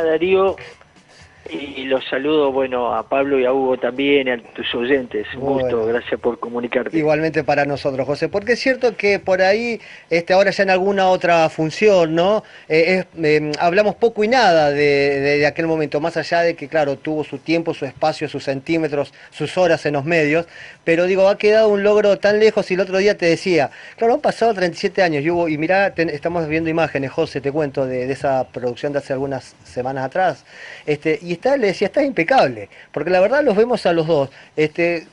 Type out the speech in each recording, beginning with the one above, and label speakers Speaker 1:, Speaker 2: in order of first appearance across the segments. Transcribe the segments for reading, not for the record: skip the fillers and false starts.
Speaker 1: Hola Darío, y los saludo, bueno, a Pablo y a Hugo también, y a tus oyentes. Un gusto,
Speaker 2: Bueno,
Speaker 1: gracias por comunicarte.
Speaker 2: igualmente para nosotros, José, porque es cierto que por ahí, ahora ya en alguna otra función, ¿no? Hablamos poco y nada de aquel momento, más allá de que, claro, tuvo su tiempo, su espacio, sus centímetros, sus horas en los medios, pero digo, ha quedado un logro tan lejos y el otro día te decía, claro, han pasado 37 años, y, y mirá, estamos viendo imágenes, José, te cuento, de esa producción de hace algunas semanas atrás, y le decía, está impecable, porque la verdad los vemos a los dos,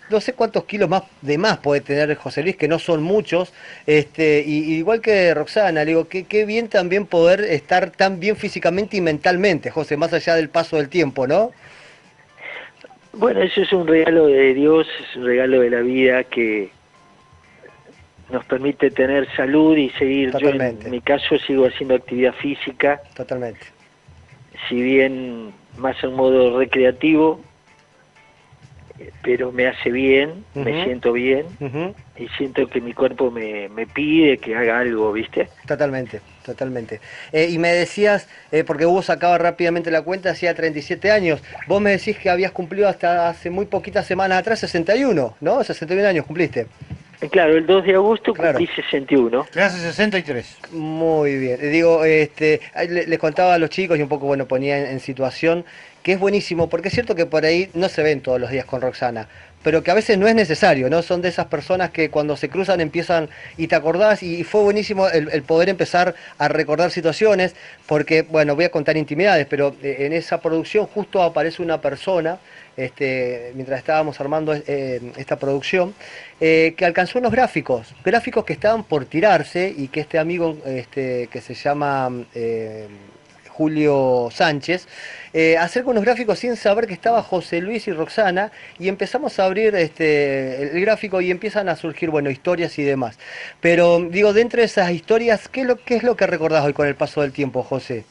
Speaker 2: no sé cuántos kilos más de más puede tener José Luis, que no son muchos, y igual que Roxana, le digo, qué bien también poder estar tan bien físicamente y mentalmente, José, más allá del paso del tiempo, ¿no?
Speaker 1: Bueno, eso es un regalo de Dios, es un regalo de la vida que nos permite tener salud y seguir. Yo en
Speaker 2: Totalmente,
Speaker 1: mi caso sigo haciendo actividad física,
Speaker 2: totalmente.
Speaker 1: si bien más a un modo recreativo, pero me hace bien, me
Speaker 2: Ujú,
Speaker 1: siento bien
Speaker 2: ujú.
Speaker 1: y siento que mi cuerpo me pide que haga algo, ¿viste?
Speaker 2: Totalmente, totalmente. Y me decías, porque Hugo sacaba rápidamente la cuenta, hacía 37 años, vos me decís que habías cumplido hasta hace muy poquitas semanas atrás 61, ¿no? 61 años cumpliste.
Speaker 1: Claro, el 2 de agosto
Speaker 2: Claro.
Speaker 1: cumplí 61.
Speaker 3: Le hace 63.
Speaker 2: Muy bien. Digo, ahí les contaba a los chicos y un poco, bueno, ponía en situación que es buenísimo, porque es cierto que por ahí no se ven todos los días con Roxana, pero que a veces no es necesario, ¿no? Son de esas personas que cuando se cruzan empiezan y te acordás, y fue buenísimo el poder empezar a recordar situaciones, porque, bueno, voy a contar intimidades, pero en esa producción justo aparece una persona, mientras estábamos armando esta producción, que alcanzó unos gráficos que estaban por tirarse y que este amigo que se llama Julio Sánchez, acerca unos gráficos sin saber que estaba José Luis y Roxana y empezamos a abrir el gráfico y empiezan a surgir, bueno, historias y demás. Pero digo, dentro de esas historias, qué es lo que recordás hoy con el paso del tiempo, José?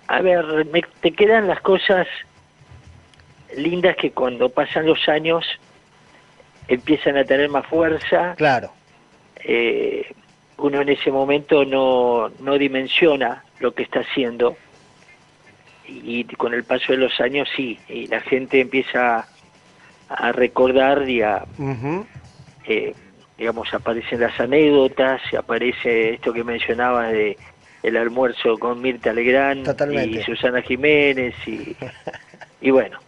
Speaker 1: A ver, te quedan las cosas lindas que cuando pasan los años empiezan a tener más fuerza.
Speaker 2: Claro,
Speaker 1: eh, Uno en ese momento no dimensiona lo que está haciendo y con el paso de los años sí, y la gente empieza a recordar y a,
Speaker 2: ujú,
Speaker 1: eh, digamos, aparecen las anécdotas, y aparece esto que mencionabas de el almuerzo con Mirta Legrand y
Speaker 2: totalmente.
Speaker 1: Susana Jiménez y bueno,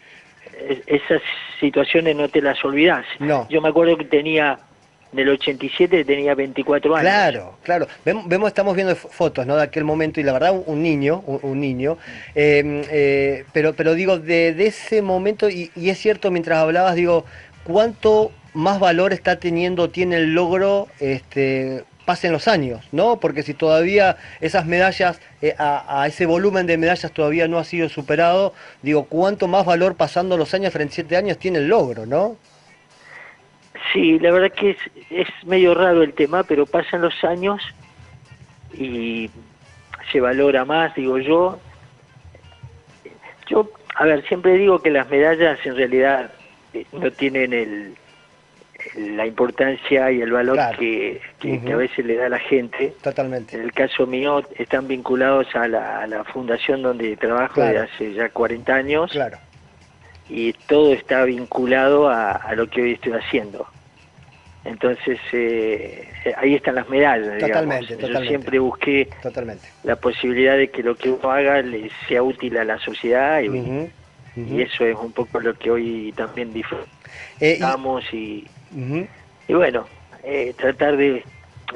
Speaker 1: esas situaciones no te las olvidás.
Speaker 2: No.
Speaker 1: Yo me acuerdo que en el 87 tenía 24 años.
Speaker 2: Claro, claro. Estamos viendo fotos, ¿no? De aquel momento y la verdad un niño, un niño. Pero digo, de ese momento, y es cierto, mientras hablabas, digo, cuánto más valor tiene el logro, pasen los años, ¿no? Porque si todavía esas medallas, a ese volumen de medallas todavía no ha sido superado, digo, cuánto más valor pasando los años, 37 años, tiene el logro, ¿no?
Speaker 1: Sí, la verdad que es medio raro el tema, pero pasan los años y se valora más, digo yo. Yo, a ver, siempre digo que las medallas en realidad no tienen la importancia y el valor
Speaker 2: Claro.
Speaker 1: que a
Speaker 2: Ujú,
Speaker 1: veces le da la gente.
Speaker 2: totalmente.
Speaker 1: En el caso mío, están vinculados a la fundación donde trabajo desde
Speaker 2: Claro,
Speaker 1: hace ya 40 años
Speaker 2: claro.
Speaker 1: y todo está vinculado a lo que hoy estoy haciendo. Entonces, ahí están las medallas, digamos.
Speaker 2: Totalmente,
Speaker 1: Yo
Speaker 2: totalmente.
Speaker 1: siempre busqué
Speaker 2: Totalmente.
Speaker 1: la posibilidad de que lo que uno haga le sea útil a la sociedad
Speaker 2: Ujú,
Speaker 1: y
Speaker 2: ujú.
Speaker 1: eso es un poco lo que hoy también
Speaker 2: Y,
Speaker 1: disfrutamos
Speaker 2: ujú,
Speaker 1: y bueno, tratar de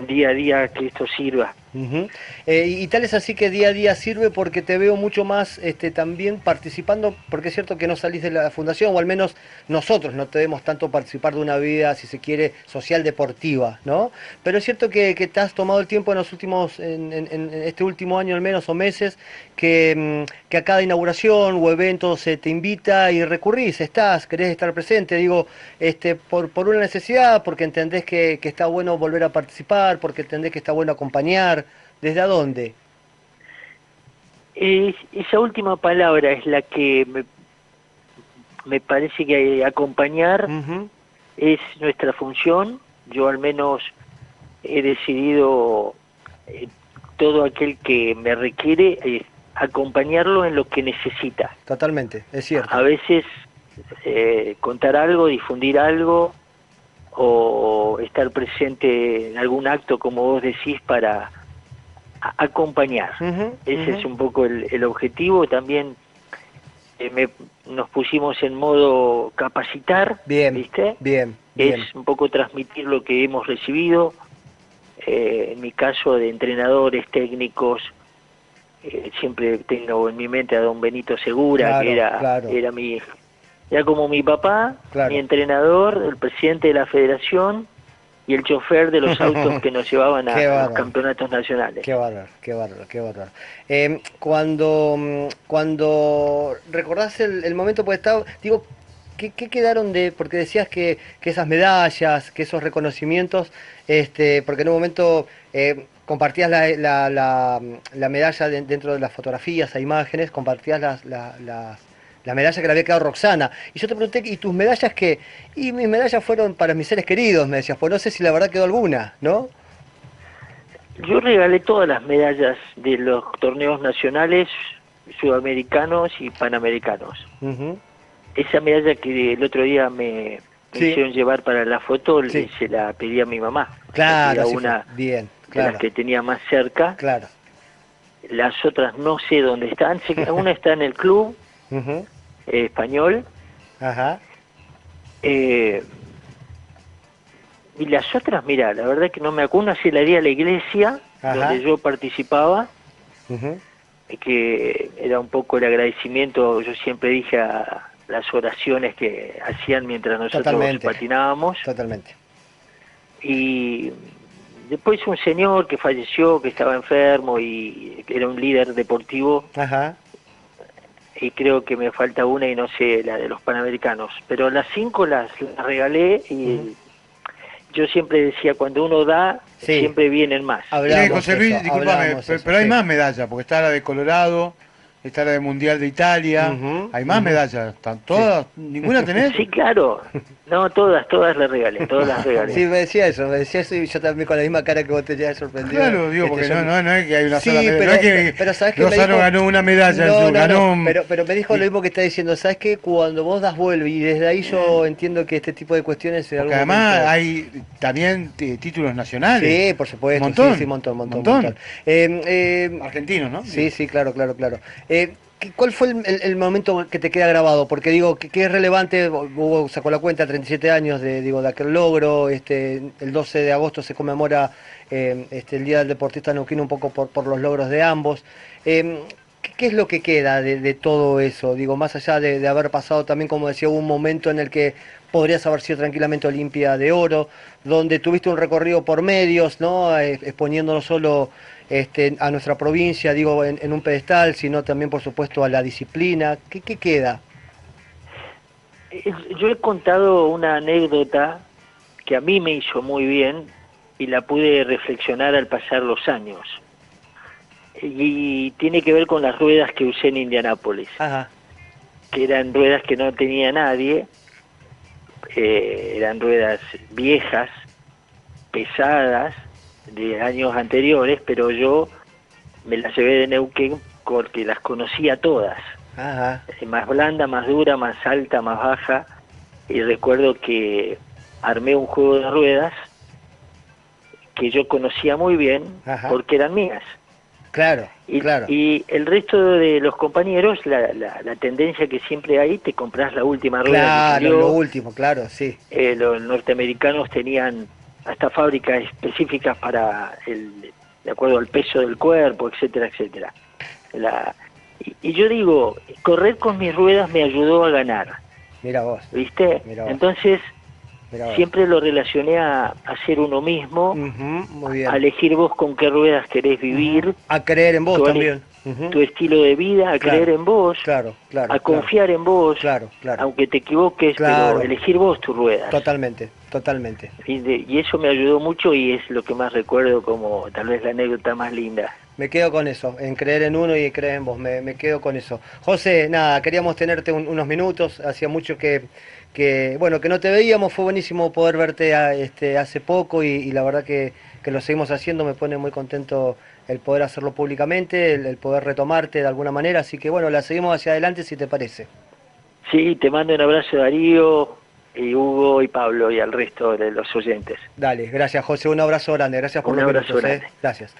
Speaker 1: día a día que esto sirva.
Speaker 2: ujú. Y tal es así que día a día sirve porque te veo mucho más también participando, porque es cierto que no salís de la fundación, o al menos nosotros no te vemos tanto participar de una vida, si se quiere, social deportiva, ¿no? Pero es cierto que te has tomado el tiempo en los últimos, en este último año al menos, o meses, que a cada inauguración o evento se te invita y recurrís, querés estar presente, digo, por una necesidad, porque entendés que está bueno volver a participar, porque entendés que está bueno acompañar. ¿Desde a dónde?
Speaker 1: Esa última palabra es la que me parece que acompañar
Speaker 2: Ujú,
Speaker 1: es nuestra función. Yo al menos he decidido, todo aquel que me requiere, acompañarlo en lo que necesita.
Speaker 2: Totalmente, es cierto.
Speaker 1: A veces contar algo, difundir algo, o estar presente en algún acto, como vos decís, para acompañar. Ese es un poco el objetivo. También nos pusimos en modo capacitar,
Speaker 2: Bien,
Speaker 1: ¿viste?
Speaker 2: bien.
Speaker 1: Es un poco transmitir lo que hemos recibido, en mi caso de entrenadores técnicos. Siempre tengo en mi mente a don Benito Segura, que era como mi papá, mi entrenador, el presidente de la federación y el chofer de los autos que nos llevaban a los campeonatos nacionales.
Speaker 2: Qué bárbaro, qué bárbaro, qué bárbaro. Cuando recordás el momento, pues estaba, digo, ¿qué quedaron de, porque decías que esas medallas, que esos reconocimientos, porque en un momento compartías la medalla dentro de las fotografías e imágenes, compartías la medalla que le había quedado Roxana. Y yo te pregunté, ¿y tus medallas qué? Y mis medallas fueron para mis seres queridos, me decías, pues no sé si la verdad quedó alguna, ¿no?
Speaker 1: Yo regalé todas las medallas de los torneos nacionales, sudamericanos y panamericanos. Esa medalla que el otro día me hicieron llevar para la foto, se la pedí a mi mamá.
Speaker 2: Claro,
Speaker 1: era una
Speaker 2: bien,
Speaker 1: de las que tenía más cerca.
Speaker 2: Claro.
Speaker 1: Las otras no sé dónde están. Una está en el club español.
Speaker 2: Ajá.
Speaker 1: Y las otras, mira, la verdad que no me acuerdo. Una se la di a la iglesia, donde yo participaba, que era un poco el agradecimiento. Yo siempre dije a las oraciones que hacían mientras nosotros patinábamos.
Speaker 2: Totalmente.
Speaker 1: Y después un señor que falleció, que estaba enfermo y era un líder deportivo. Y creo que me falta una y no sé, la de los Panamericanos. Pero las 5 las regalé y yo siempre decía, cuando uno da, siempre vienen más.
Speaker 3: Sí, José Luis, discúlpame, pero hay más medallas, porque está la de Colorado, está la del Mundial de Italia, hay más medallas, ¿están todas? ¿Ninguna tenés?
Speaker 1: Sí, claro. No, todas las regalé, todas las regalé.
Speaker 2: Sí, me decía eso y yo también con la misma cara que vos te llevas sorprendido.
Speaker 3: Claro, digo, porque no es que hay una sola medalla.
Speaker 2: Pero,
Speaker 3: no es que
Speaker 2: ¿sabes qué
Speaker 3: Lozano ganó una medalla, ganó...
Speaker 2: Pero me dijo lo mismo que está diciendo, ¿sabes qué? Cuando vos das vuelve, y desde ahí yo entiendo que este tipo de cuestiones...
Speaker 3: Porque además hay también títulos nacionales.
Speaker 2: Sí, por supuesto,
Speaker 3: montón,
Speaker 2: sí, montón.
Speaker 3: Argentinos, ¿no?
Speaker 2: Sí, claro. ¿Cuál fue el momento que te queda grabado? Porque digo, que es relevante, Hugo sacó la cuenta, 37 años de aquel logro, el 12 de agosto se conmemora el Día del Deportista Neuquino un poco por los logros de ambos. ¿Qué es lo que queda de todo eso? Digo, más allá de haber pasado también, como decía, un momento en el que podrías haber sido tranquilamente Olimpia de Oro, donde tuviste un recorrido por medios, ¿no? Exponiendo no solo a nuestra provincia, digo, en un pedestal, sino también, por supuesto, a la disciplina. ¿Qué queda?
Speaker 1: Yo he contado una anécdota que a mí me hizo muy bien y la pude reflexionar al pasar los años. Y tiene que ver con las ruedas que usé en Indianápolis, que eran ruedas que no tenía nadie, eran ruedas viejas, pesadas, de años anteriores, pero yo me las llevé de Neuquén porque las conocía todas. Más blanda, más dura, más alta, más baja, y recuerdo que armé un juego de ruedas que yo conocía muy bien porque eran mías.
Speaker 2: Claro.
Speaker 1: Y el resto de los compañeros, la tendencia que siempre hay, te compras la última rueda.
Speaker 2: Claro, lo último, claro, sí.
Speaker 1: Los norteamericanos tenían hasta fábricas específicas para de acuerdo al peso del cuerpo, etcétera. Y yo digo, correr con mis ruedas me ayudó a ganar.
Speaker 2: Mira vos.
Speaker 1: ¿Viste?
Speaker 2: Entonces,
Speaker 1: siempre lo relacioné a ser uno mismo,
Speaker 2: muy bien.
Speaker 1: A elegir vos con qué ruedas querés vivir.
Speaker 2: A creer en vos también.
Speaker 1: Tu estilo de vida, a creer en vos, a confiar en vos, aunque te equivoques, pero elegir vos tus ruedas.
Speaker 2: Totalmente.
Speaker 1: Y eso me ayudó mucho y es lo que más recuerdo como tal vez la anécdota más linda.
Speaker 2: Me quedo con eso, en creer en uno y creer en vos, me quedo con eso. José, nada, queríamos tenerte unos minutos, hacía mucho que no te veíamos, fue buenísimo poder verte hace poco y la verdad que lo seguimos haciendo, me pone muy contento el poder hacerlo públicamente, el poder retomarte de alguna manera, así que bueno, la seguimos hacia adelante si te parece.
Speaker 1: Sí, te mando un abrazo, Darío, y Hugo y Pablo y al resto de los oyentes.
Speaker 2: Dale, gracias José, un abrazo grande, gracias por
Speaker 1: Un
Speaker 2: los
Speaker 1: abrazo
Speaker 2: minutos,
Speaker 1: grande.
Speaker 2: Gracias.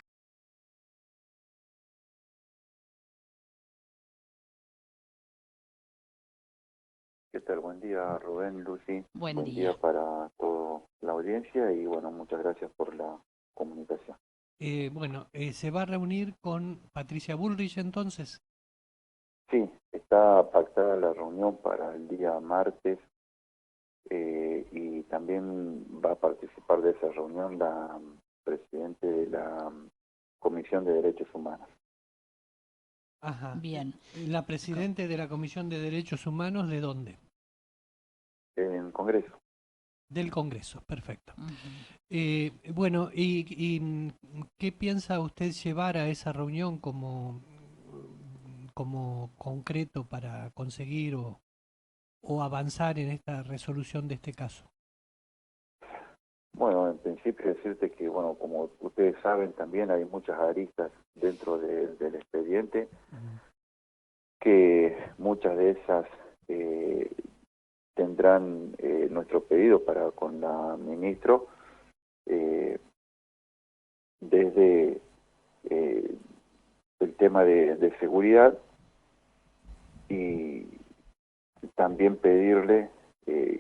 Speaker 4: ¿Qué tal? Buen día, Rubén, Lucy.
Speaker 5: Buen
Speaker 4: día para toda la audiencia y bueno, muchas gracias por la comunicación.
Speaker 6: ¿Se va a reunir con Patricia Bullrich entonces?
Speaker 4: Sí, está pactada la reunión para el día martes y también va a participar de esa reunión la presidente de la Comisión de Derechos Humanos.
Speaker 6: Ajá.
Speaker 5: Bien.
Speaker 6: ¿La presidente de la Comisión de Derechos Humanos de dónde?
Speaker 4: En Congreso.
Speaker 6: Del Congreso, perfecto.
Speaker 5: Uh-huh.
Speaker 6: Bueno, ¿y qué piensa usted llevar a esa reunión como concreto para conseguir o avanzar en esta resolución de este caso?
Speaker 4: Bueno, en principio decirte que, bueno, como ustedes saben, también hay muchas aristas dentro del expediente, que muchas de esas tendrán nuestro pedido para con la ministro, desde el tema de seguridad y también pedirle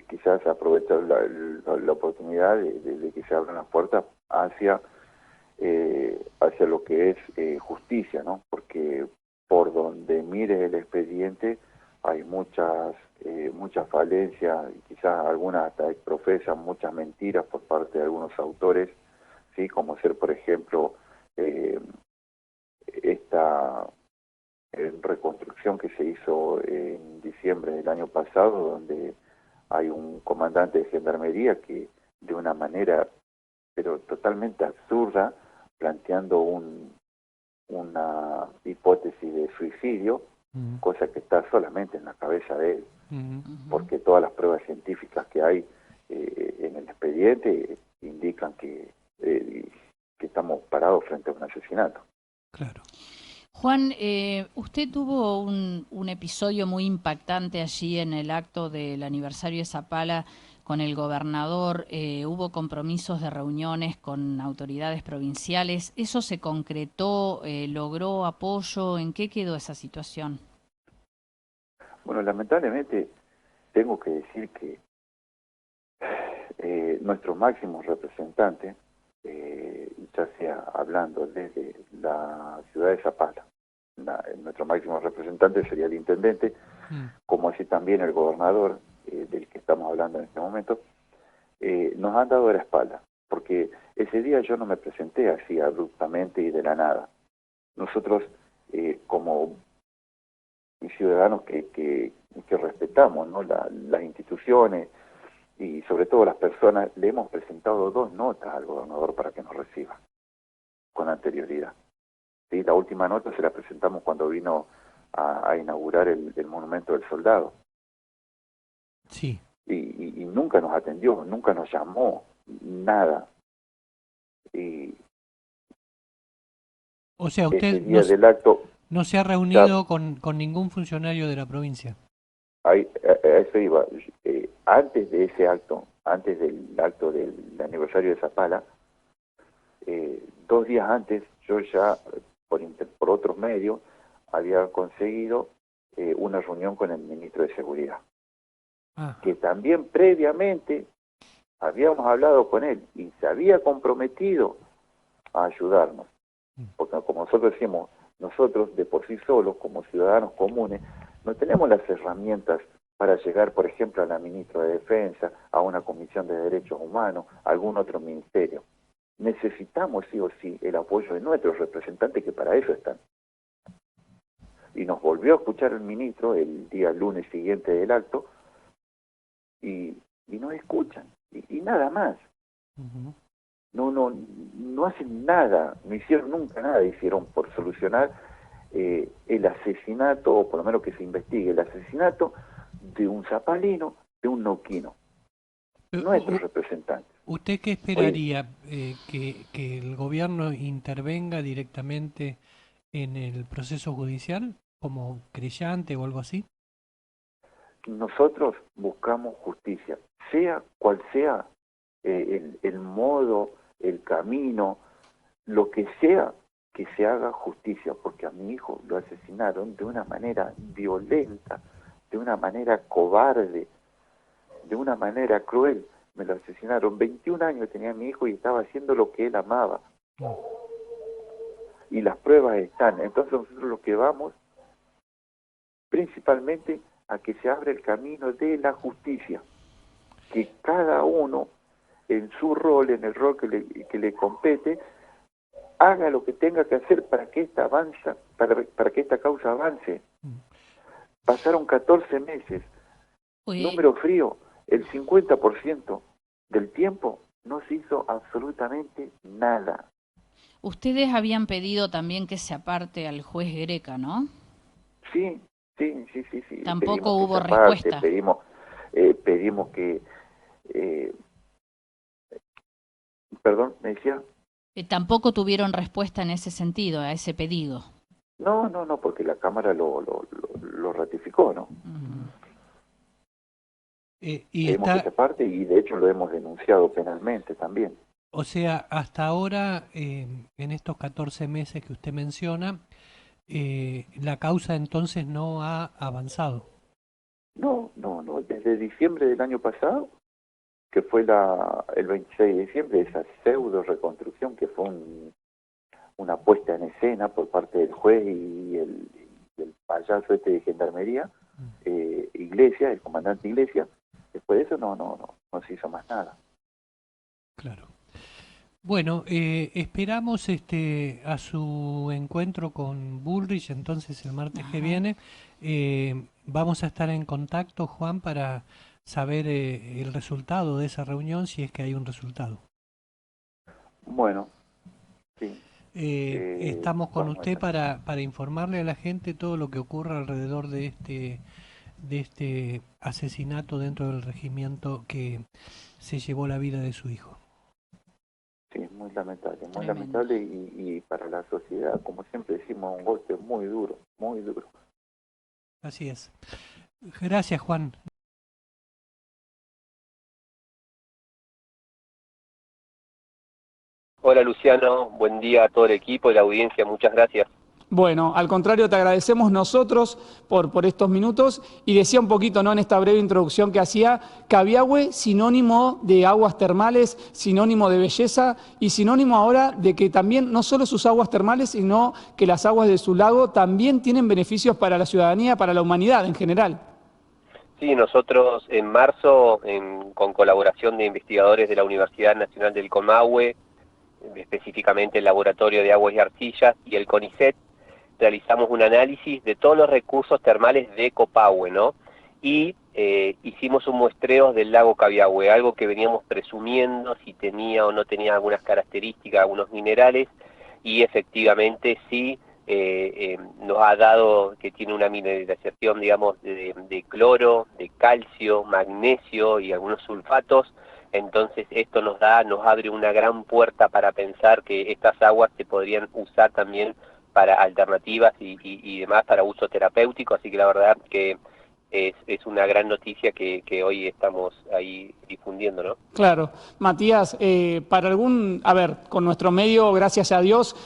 Speaker 4: quizás aprovechar la oportunidad de que se abran las puertas hacia lo que es justicia, ¿no? Porque por donde mires el expediente hay muchas falencias, y quizás algunas hasta profesan muchas mentiras por parte de algunos autores, ¿sí? Como ser, por ejemplo, esta reconstrucción que se hizo en diciembre del año pasado, donde hay un comandante de gendarmería que de una manera pero totalmente absurda, planteando una hipótesis de suicidio, cosa que está solamente en la cabeza de él, porque todas las pruebas científicas que hay en el expediente indican que estamos parados frente a un asesinato.
Speaker 6: Claro.
Speaker 5: Juan, usted tuvo un episodio muy impactante allí en el acto del aniversario de Zapala con el gobernador. Hubo compromisos de reuniones con autoridades provinciales. ¿Eso se concretó? ¿Logró apoyo? ¿En qué quedó esa situación?
Speaker 4: Bueno, lamentablemente tengo que decir que nuestros máximos representantes, ya sea hablando desde la ciudad de Zapala, nuestro máximo representante sería el intendente, como así también el gobernador, del que estamos hablando en este momento, nos han dado la espalda, porque ese día yo no me presenté así abruptamente y de la nada. Nosotros, como ciudadanos que respetamos, ¿no?, las instituciones y sobre todo las personas, le hemos presentado 2 notas al gobernador para que nos reciba con anterioridad. ¿Sí? La última nota se la presentamos cuando vino a inaugurar el Monumento del Soldado.
Speaker 6: Sí.
Speaker 4: Y nunca nos atendió, nunca nos llamó, nada. Y
Speaker 6: o sea, usted
Speaker 4: día del acto,
Speaker 6: no se ha reunido con ningún funcionario de la provincia.
Speaker 4: A eso iba. Antes de ese acto, antes del acto del aniversario de Zapala, 2 días antes, yo ya, por otros medios, había conseguido una reunión con el ministro de Seguridad, que también previamente habíamos hablado con él y se había comprometido a ayudarnos. Porque como nosotros decimos, nosotros de por sí solos, como ciudadanos comunes, no tenemos las herramientas para llegar, por ejemplo, a la ministra de Defensa, a una comisión de derechos humanos, a algún otro ministerio. Necesitamos sí o sí el apoyo de nuestros representantes, que para eso están. Y nos volvió a escuchar el ministro el día lunes siguiente del acto y nos escuchan y nada más. No hacen nada, no hicieron nunca nada, hicieron por solucionar el asesinato, o por lo menos que se investigue el asesinato de un zapalino, de un neuquino, nuestros representantes.
Speaker 6: ¿Usted qué esperaría? ¿Que el gobierno intervenga directamente en el proceso judicial como creyente o algo así?
Speaker 4: Nosotros buscamos justicia, sea cual sea el modo, el camino, lo que sea, que se haga justicia, porque a mi hijo lo asesinaron de una manera violenta, de una manera cobarde, de una manera cruel. Me lo asesinaron. 21 años tenía mi hijo y estaba haciendo lo que él amaba. Y las pruebas están. Entonces nosotros lo que vamos principalmente a que se abra el camino de la justicia, que cada uno en su rol, en el rol que le compete, haga lo que tenga que hacer para que para que esta causa avance. Pasaron 14 meses. Número frío, el 50% del tiempo no se hizo absolutamente nada.
Speaker 5: Ustedes habían pedido también que se aparte al juez Greca, ¿no?
Speaker 4: Sí.
Speaker 5: Tampoco hubo respuesta.
Speaker 4: Pedimos que... perdón, ¿me decía?
Speaker 5: Tampoco tuvieron respuesta en ese sentido, a ese pedido.
Speaker 4: No, porque la Cámara lo ratificó, ¿no? Pedimos que se aparte y de hecho lo hemos denunciado penalmente también.
Speaker 6: O sea, hasta ahora, en estos 14 meses que usted menciona, la causa entonces no ha avanzado.
Speaker 4: No, desde diciembre del año pasado, que fue el 26 de diciembre, esa pseudo reconstrucción que fue una puesta en escena por parte del juez y el payaso de gendarmería, Iglesias, el comandante Iglesias. Después de eso no se hizo más nada.
Speaker 6: Claro. Bueno, esperamos a su encuentro con Bullrich entonces el martes que viene. Vamos a estar en contacto, Juan, para saber el resultado de esa reunión, si es que hay un resultado.
Speaker 4: Bueno, sí.
Speaker 6: Estamos con usted para informarle a la gente todo lo que ocurre alrededor de este asesinato dentro del regimiento que se llevó la vida de su hijo.
Speaker 4: Sí, muy lamentable y para la sociedad, como siempre decimos, un golpe muy duro, muy duro.
Speaker 6: Así es. Gracias, Juan.
Speaker 7: Hola Luciano, buen día a todo el equipo y la audiencia, muchas gracias.
Speaker 8: Bueno, al contrario, te agradecemos nosotros por estos minutos y decía un poquito, ¿no?, en esta breve introducción que hacía, Cabiahue, sinónimo de aguas termales, sinónimo de belleza y sinónimo ahora de que también no solo sus aguas termales, sino que las aguas de su lago también tienen beneficios para la ciudadanía, para la humanidad en general.
Speaker 7: Sí, nosotros en marzo, con colaboración de investigadores de la Universidad Nacional del Comahue, específicamente el Laboratorio de Aguas y Arcillas y el CONICET, realizamos un análisis de todos los recursos termales de Copahue, ¿no? Y hicimos un muestreo del lago Cabiahue, algo que veníamos presumiendo si tenía o no tenía algunas características, algunos minerales, y efectivamente sí nos ha dado que tiene una mineralización, digamos, de cloro, de calcio, magnesio y algunos sulfatos. Entonces esto nos abre una gran puerta para pensar que estas aguas se podrían usar también para alternativas y demás, para uso terapéutico, así que la verdad que es una gran noticia que hoy estamos ahí difundiendo, ¿no?
Speaker 8: Claro. Matías, con nuestro medio, gracias a Dios,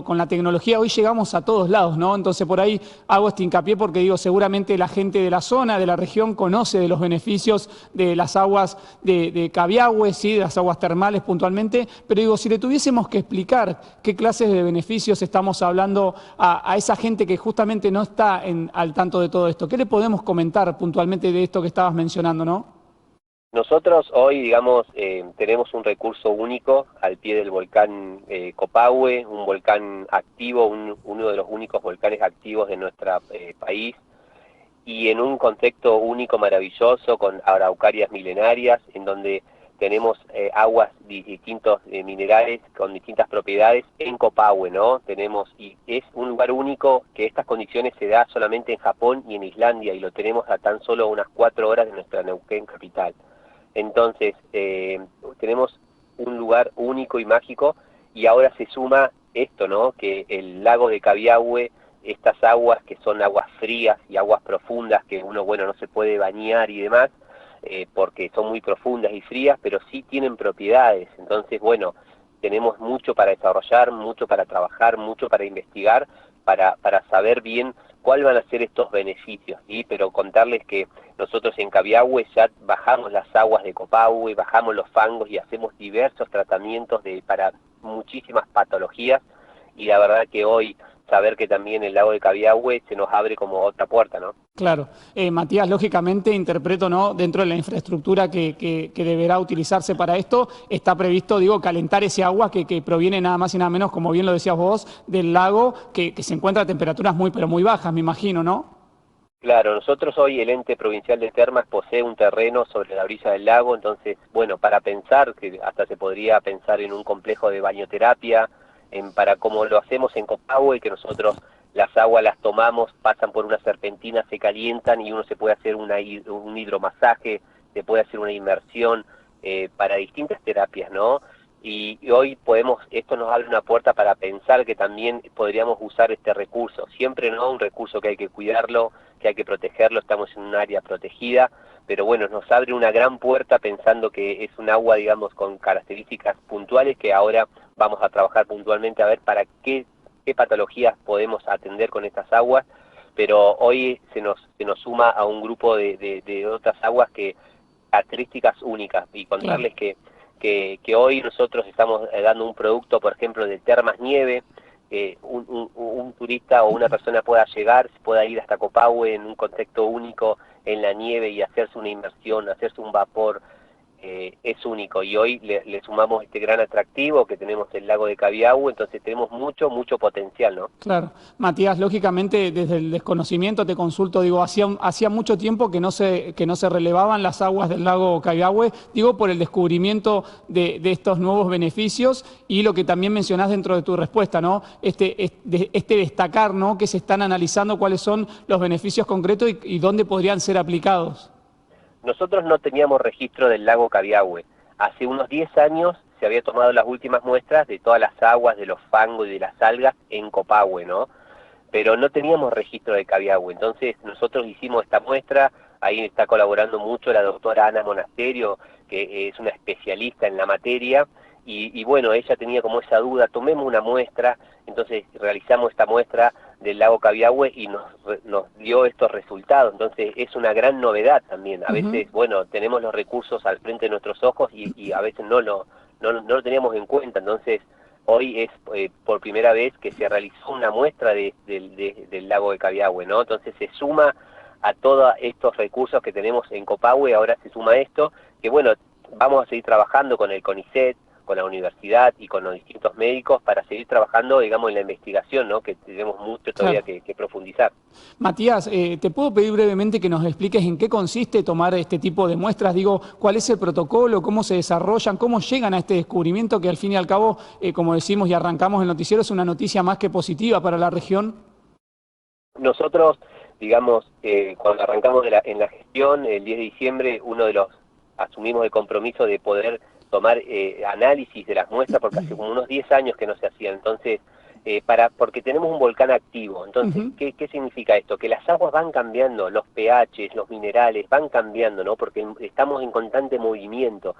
Speaker 8: con la tecnología hoy llegamos a todos lados, ¿no? Entonces por ahí hago este hincapié porque seguramente la gente de la zona, de la región, conoce de los beneficios de las aguas de Cabiahue, ¿sí?, de las aguas termales puntualmente, pero si le tuviésemos que explicar qué clases de beneficios estamos hablando a esa gente que justamente no está al tanto de todo esto, ¿qué le podemos comentar puntualmente de esto que estabas mencionando, no?
Speaker 7: Nosotros hoy, digamos, tenemos un recurso único al pie del volcán Copahue, un volcán activo, uno de los únicos volcanes activos de nuestro país, y en un contexto único, maravilloso, con araucarias milenarias, en donde tenemos aguas de distintos minerales con distintas propiedades en Copahue, ¿no? Y es un lugar único que estas condiciones se da solamente en Japón y en Islandia, y lo tenemos a tan solo unas 4 horas de nuestra Neuquén capital. Entonces, tenemos un lugar único y mágico, y ahora se suma esto, ¿no? Que el lago de Cabiahue, estas aguas que son aguas frías y aguas profundas, que uno, bueno, no se puede bañar y demás, porque son muy profundas y frías, pero sí tienen propiedades. Entonces, bueno, tenemos mucho para desarrollar, mucho para trabajar, mucho para investigar, para saber bien cuáles van a ser estos beneficios, ¿sí? Pero contarles que nosotros en Cabiahue ya bajamos las aguas de Copahue, bajamos los fangos y hacemos diversos tratamientos para muchísimas patologías, y la verdad que hoy saber que también el lago de Cabiahue se nos abre como otra puerta, ¿no?
Speaker 8: Claro. Matías, lógicamente interpreto, ¿no? Dentro de la infraestructura que deberá utilizarse para esto, está previsto, digo, calentar ese agua que proviene nada más y nada menos, como bien lo decías vos, del lago, que se encuentra a temperaturas pero muy bajas, me imagino, ¿no?
Speaker 7: Claro, nosotros hoy el ente provincial de Termas posee un terreno sobre la orilla del lago, entonces, bueno, para pensar, que hasta se podría pensar en un complejo de bañoterapia, para como lo hacemos en Copahue, que nosotros las aguas las tomamos, pasan por una serpentina, se calientan y uno se puede hacer un hidromasaje, se puede hacer una inmersión para distintas terapias, ¿no? Y hoy esto nos abre una puerta para pensar que también podríamos usar este recurso, siempre no un recurso que hay que cuidarlo, que hay que protegerlo, estamos en un área protegida, pero bueno, nos abre una gran puerta pensando que es un agua, digamos, con características puntuales, que ahora vamos a trabajar puntualmente a ver para qué patologías podemos atender con estas aguas, pero hoy se nos suma a un grupo de otras aguas que características únicas, y contarles que hoy nosotros estamos dando un producto, por ejemplo, de Termas Nieve, un turista o una persona pueda llegar, pueda ir hasta Copahue en un contexto único en la nieve y hacerse una inmersión, hacerse un vapor, es único, y hoy le sumamos este gran atractivo que tenemos el lago de Cabiahue, entonces tenemos mucho potencial, ¿no?
Speaker 8: Claro. Matías, lógicamente desde el desconocimiento te consulto, digo, hacía mucho tiempo que no se relevaban las aguas del lago Cabiahue, digo, por el descubrimiento de estos nuevos beneficios, y lo que también mencionás dentro de tu respuesta, ¿no? Este destacar, ¿no? Que se están analizando cuáles son los beneficios concretos y dónde podrían ser aplicados.
Speaker 7: Nosotros no teníamos registro del lago Cabiahue. Hace unos 10 años se había tomado las últimas muestras de todas las aguas, de los fangos y de las algas en Copahue, ¿no? Pero no teníamos registro de Cabiahue. Entonces nosotros hicimos esta muestra, ahí está colaborando mucho la doctora Ana Monasterio, que es una especialista en la materia, y bueno, ella tenía como esa duda, tomemos una muestra, entonces realizamos esta muestra del lago Cabiahue y nos dio estos resultados. Entonces es una gran novedad también. A veces, bueno, tenemos los recursos al frente de nuestros ojos y a veces no lo teníamos en cuenta. Entonces hoy es por primera vez que se realizó una muestra del lago de Cabiahue, ¿no? Entonces se suma a todos estos recursos que tenemos en Copahue, ahora se suma esto, que bueno, vamos a seguir trabajando con el CONICET, con la universidad y con los distintos médicos para seguir trabajando, digamos, en la investigación, ¿no? Que tenemos mucho todavía que profundizar.
Speaker 8: Matías, ¿te puedo pedir brevemente que nos expliques en qué consiste tomar este tipo de muestras? Digo, ¿cuál es el protocolo? ¿Cómo se desarrollan? ¿Cómo llegan a este descubrimiento que al fin y al cabo, como decimos y arrancamos el noticiero, es una noticia más que positiva para la región?
Speaker 7: Nosotros, digamos, cuando arrancamos en la gestión, el 10 de diciembre, asumimos el compromiso de poder tomar análisis de las muestras, porque hace como unos 10 años que no se hacían. Entonces, porque tenemos un volcán activo. Entonces, ¿qué significa esto? Que las aguas van cambiando, los pH, los minerales van cambiando, ¿no? Porque estamos en constante movimiento.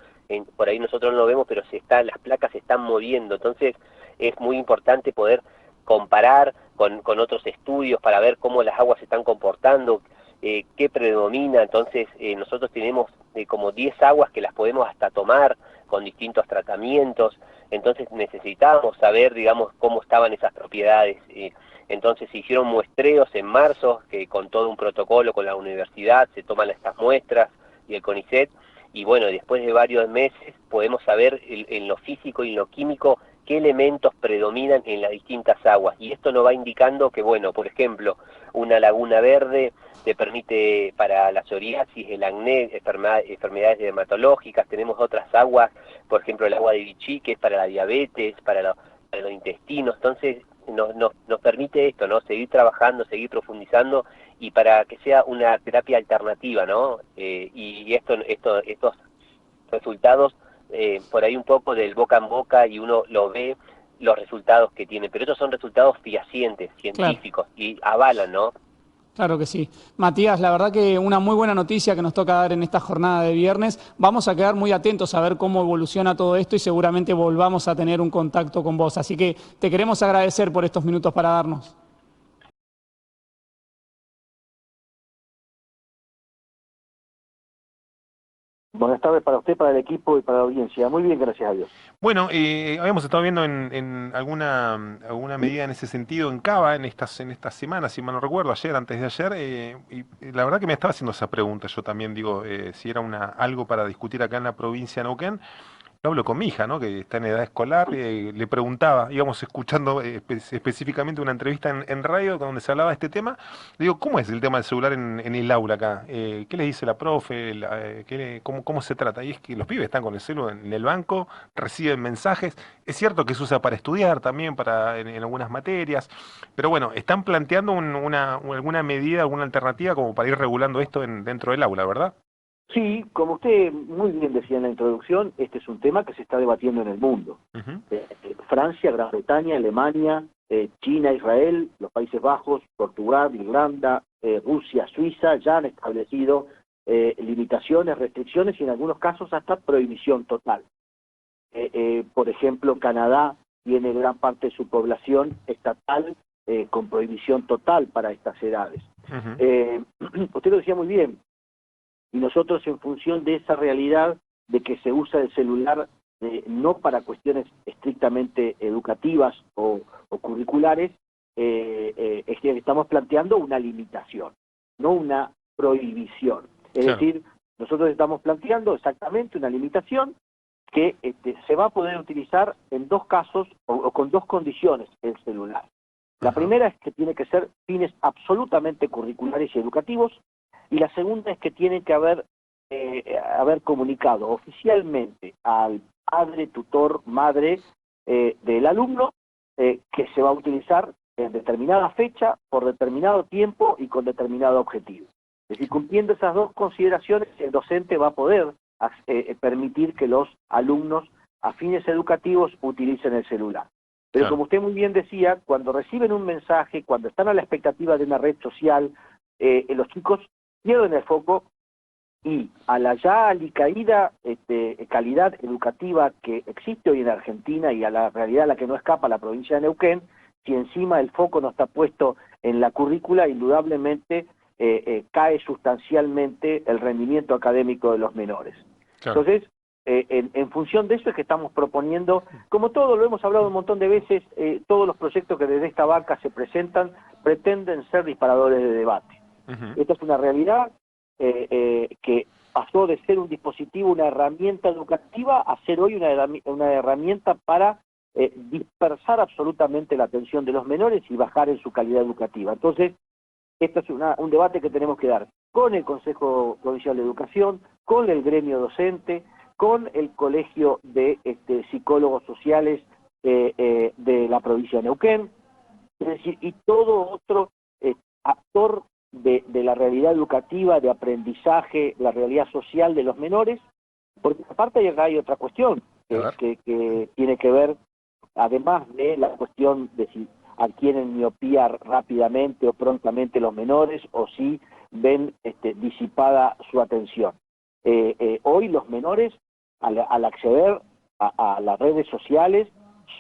Speaker 7: Por ahí nosotros no lo vemos, pero las placas se están moviendo. Entonces, es muy importante poder comparar con otros estudios para ver cómo las aguas se están comportando, qué predomina. Entonces, nosotros tenemos como 10 aguas que las podemos hasta tomar con distintos tratamientos. Entonces necesitábamos saber, digamos, cómo estaban esas propiedades. Entonces se hicieron muestreos en marzo, que con todo un protocolo con la universidad se toman estas muestras y el CONICET, y bueno, después de varios meses podemos saber en lo físico y en lo químico qué elementos predominan en las distintas aguas, y esto nos va indicando que, bueno, por ejemplo, una laguna verde te permite para la psoriasis, el acné, enfermedades dermatológicas. Tenemos otras aguas, por ejemplo el agua de Vichy, que es para la diabetes, para los intestinos. Entonces nos permite esto, ¿no? Seguir trabajando, seguir profundizando, y para que sea una terapia alternativa, ¿no? Y estos resultados por ahí un poco del boca en boca y uno lo ve los resultados que tiene, pero estos son resultados fehacientes, científicos, y avalan, ¿no?
Speaker 8: Claro que sí. Matías, la verdad que una muy buena noticia que nos toca dar en esta jornada de viernes. Vamos a quedar muy atentos a ver cómo evoluciona todo esto y seguramente volvamos a tener un contacto con vos. Así que te queremos agradecer por estos minutos para darnos.
Speaker 9: Buenas tardes para usted, para el equipo y para la audiencia. Muy bien, gracias a Dios.
Speaker 10: Bueno, habíamos estado viendo en alguna medida en ese sentido en Cava en estas semanas, si mal no recuerdo, ayer, antes de ayer, y la verdad que me estaba haciendo esa pregunta. Yo también digo, si era algo para discutir acá en la provincia de Neuquén. Lo hablo con mi hija, ¿no? Que está en edad escolar, le preguntaba, íbamos escuchando específicamente una entrevista en radio donde se hablaba de este tema. Le digo, ¿cómo es el tema del celular en el aula acá? ¿Qué les dice la profe? ¿Cómo se trata? Y es que los pibes están con el celular en el banco, reciben mensajes. Es cierto que se usa para estudiar también, en algunas materias, pero bueno, están planteando alguna medida, alguna alternativa como para ir regulando esto dentro del aula, ¿verdad?
Speaker 9: Sí, como usted muy bien decía en la introducción, este es un tema que se está debatiendo en el mundo. Francia, Gran Bretaña, Alemania, China, Israel, los Países Bajos, Portugal, Irlanda, Rusia, Suiza ya han establecido limitaciones, restricciones y en algunos casos hasta prohibición total. Por ejemplo, Canadá tiene gran parte de su población estatal con prohibición total para estas edades. Usted lo decía muy bien. Y nosotros, en función de esa realidad de que se usa el celular no para cuestiones estrictamente educativas o curriculares, es que estamos planteando una limitación, no una prohibición. Es decir, nosotros estamos planteando exactamente una limitación que se va a poder utilizar en dos casos o con dos condiciones el celular. La primera es que tiene que ser fines absolutamente curriculares y educativos, y la segunda es que tiene que haber comunicado oficialmente al padre, tutor, madre del alumno que se va a utilizar en determinada fecha, por determinado tiempo y con determinado objetivo. Es decir, cumpliendo esas dos consideraciones, el docente va a poder permitir que los alumnos a fines educativos utilicen el celular. Pero como usted muy bien decía, cuando reciben un mensaje, cuando están a la expectativa de una red social, los chicos pierden el foco y a la ya alicaída calidad educativa que existe hoy en Argentina y a la realidad a la que no escapa la provincia de Neuquén, si encima el foco no está puesto en la currícula, indudablemente cae sustancialmente el rendimiento académico de los menores. Entonces, en función de eso es que estamos proponiendo, como todo lo hemos hablado un montón de veces, todos los proyectos que desde esta banca se presentan pretenden ser disparadores de debate. Esto es una realidad que pasó de ser un dispositivo, una herramienta educativa, a ser hoy una herramienta para dispersar absolutamente la atención de los menores y bajar en su calidad educativa. Entonces, esto es un debate que tenemos que dar con el Consejo Provincial de Educación, con el gremio docente, con el Colegio de Psicólogos Sociales de la provincia de Neuquén, es decir, y todo otro actor de la realidad educativa, de aprendizaje, la realidad social de los menores, porque aparte hay otra cuestión que tiene que ver, además de la cuestión de si adquieren miopía rápidamente o prontamente los menores, o si ven disipada su atención. Hoy los menores, al acceder a las redes sociales,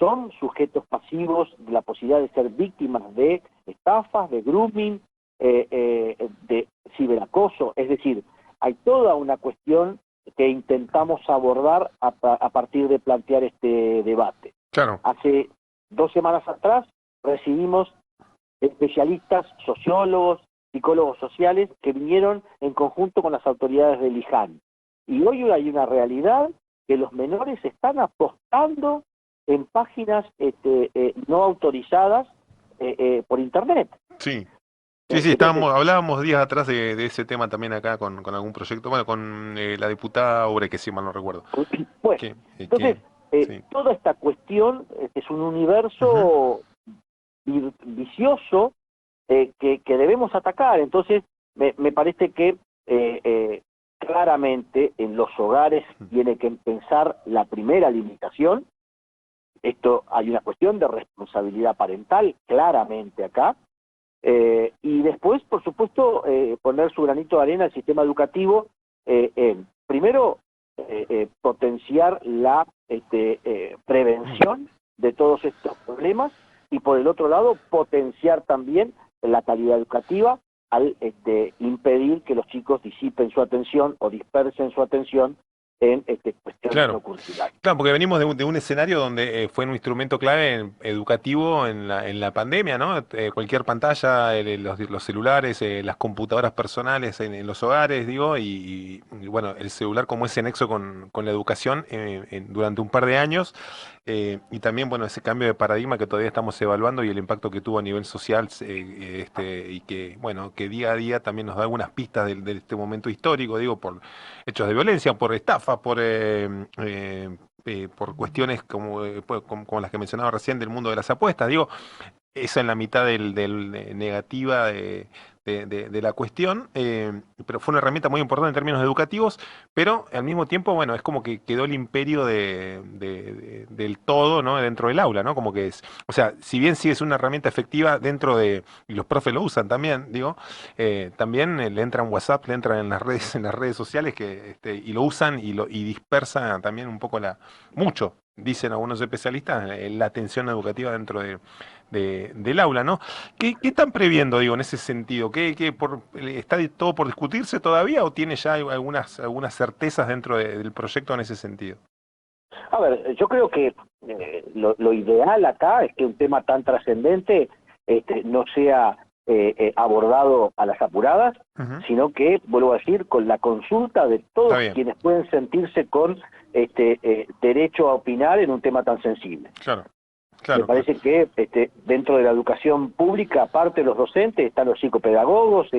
Speaker 9: son sujetos pasivos de la posibilidad de ser víctimas de estafas, de grooming, de ciberacoso. Es decir, hay toda una cuestión que intentamos abordar a partir de plantear este debate. Hace 2 semanas atrás recibimos especialistas, sociólogos, psicólogos sociales que vinieron en conjunto con las autoridades del IJAN. Y hoy hay una realidad que los menores están apostando en páginas no autorizadas por Internet.
Speaker 10: Sí, hablábamos días atrás de ese tema también acá con algún proyecto, bueno, con la diputada Obre, si mal no recuerdo.
Speaker 9: Pues, entonces, toda esta cuestión es un universo vicioso que debemos atacar. Entonces, me parece que claramente en los hogares tiene que pensar la primera limitación. Esto hay una cuestión de responsabilidad parental, claramente acá, y después, por supuesto, poner su granito de arena al sistema educativo, primero, potenciar la prevención de todos estos problemas, y por el otro lado, potenciar también la calidad educativa al impedir que los chicos disipen su atención o dispersen su atención en cuestiones no curriculares.
Speaker 10: Claro, porque venimos de un escenario donde fue un instrumento clave educativo en la pandemia, ¿no? Cualquier pantalla, los celulares, las computadoras personales en los hogares, digo, y bueno, el celular como ese nexo con la educación durante un par de años. Y también, bueno, ese cambio de paradigma que todavía estamos evaluando y el impacto que tuvo a nivel social, y que, bueno, que día a día también nos da algunas pistas de este momento histórico, digo, por hechos de violencia, por estafas, por cuestiones como las que mencionaba recién del mundo de las apuestas, digo, eso en la mitad negativa de la cuestión, pero fue una herramienta muy importante en términos educativos, pero al mismo tiempo, bueno, es como que quedó el imperio del todo, ¿no? Dentro del aula, ¿no? Como que es, o sea, si bien sí es una herramienta efectiva y los profes lo usan también, digo, también le entran WhatsApp, le entran en las redes sociales y lo usan y dispersa también un poco mucho, dicen algunos especialistas, la atención educativa dentro del aula, ¿no? ¿Qué están previendo, digo, en ese sentido? ¿Está todo por discutirse todavía o tiene ya algunas certezas dentro del proyecto en ese sentido?
Speaker 9: A ver, yo creo que lo ideal acá es que un tema tan trascendente no sea abordado a las apuradas, sino que, vuelvo a decir, con la consulta de todos quienes pueden sentirse con derecho a opinar en un tema tan sensible.
Speaker 10: Claro.
Speaker 9: Me parece que dentro de la educación pública, aparte de los docentes, están los psicopedagogos,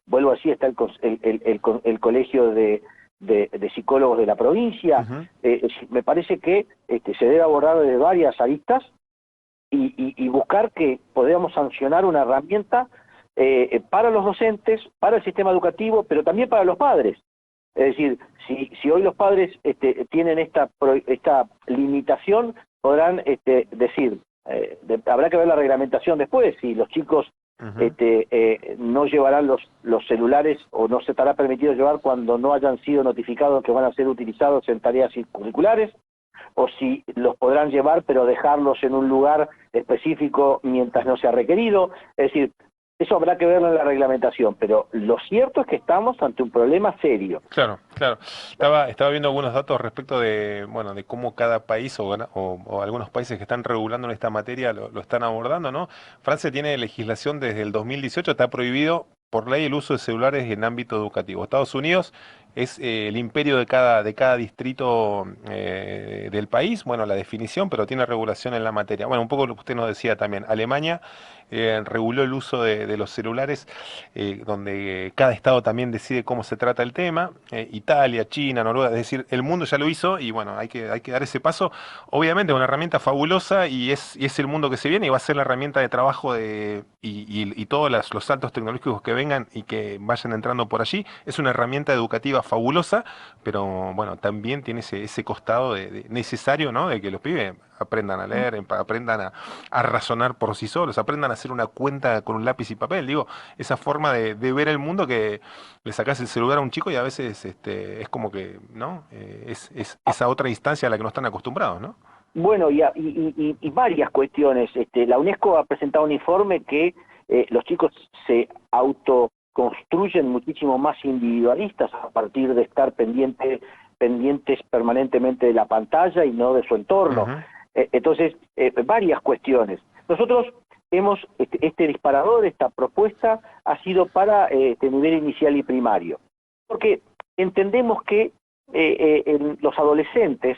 Speaker 9: vuelvo así, está el colegio de psicólogos de la provincia. Me parece que se debe abordar desde varias aristas y buscar que podamos sancionar una herramienta para los docentes, para el sistema educativo, pero también para los padres. Es decir, si hoy los padres tienen esta limitación, podrán decir, habrá que ver la reglamentación después, si los chicos no llevarán los celulares o no se estará permitido llevar cuando no hayan sido notificados que van a ser utilizados en tareas curriculares, o si los podrán llevar pero dejarlos en un lugar específico mientras no sea requerido. Es decir, eso habrá que verlo en la reglamentación, pero lo cierto es que estamos ante un problema serio.
Speaker 10: Claro. Estaba viendo algunos datos respecto de cómo cada país o algunos países que están regulando en esta materia lo están abordando, ¿no? Francia tiene legislación desde el 2018, está prohibido por ley el uso de celulares en ámbito educativo. Estados Unidos es el imperio de cada distrito del país, bueno, la definición, pero tiene regulación en la materia. Bueno, un poco lo que usted nos decía también. Alemania reguló el uso de los celulares, donde cada estado también decide cómo se trata el tema. Italia, China, Noruega, es decir, el mundo ya lo hizo y bueno, hay que dar ese paso. Obviamente es una herramienta fabulosa y es el mundo que se viene y va a ser la herramienta de trabajo y todos los saltos tecnológicos que vengan y que vayan entrando por allí. Es una herramienta educativa fabulosa, pero bueno, también tiene ese costado necesario, ¿no? De que los pibes aprendan a leer, aprendan a razonar por sí solos, aprendan a hacer una cuenta con un lápiz y papel. Digo, esa forma de ver el mundo que le sacás el celular a un chico y a veces es como que, ¿no? Es esa otra instancia a la que no están acostumbrados, ¿no?
Speaker 9: Bueno, y varias cuestiones. La UNESCO ha presentado un informe que los chicos se autoconstruyen muchísimo más individualistas a partir de estar pendientes permanentemente de la pantalla y no de su entorno. Entonces, varias cuestiones. Nosotros hemos, este disparador, esta propuesta, ha sido para nivel inicial y primario, porque entendemos que en los adolescentes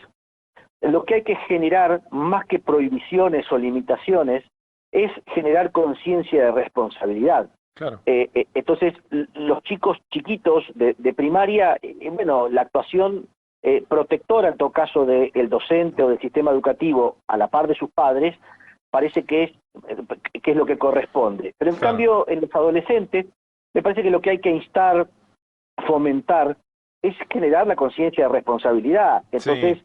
Speaker 9: lo que hay que generar, más que prohibiciones o limitaciones, es generar conciencia de responsabilidad.
Speaker 10: Claro.
Speaker 9: Entonces, los chicos chiquitos de primaria, bueno, la actuación protectora, en todo caso, del docente o del sistema educativo, a la par de sus padres, parece que es lo que corresponde. Pero en cambio, en los adolescentes, me parece que lo que hay que instar, fomentar, es generar la conciencia de responsabilidad. Entonces,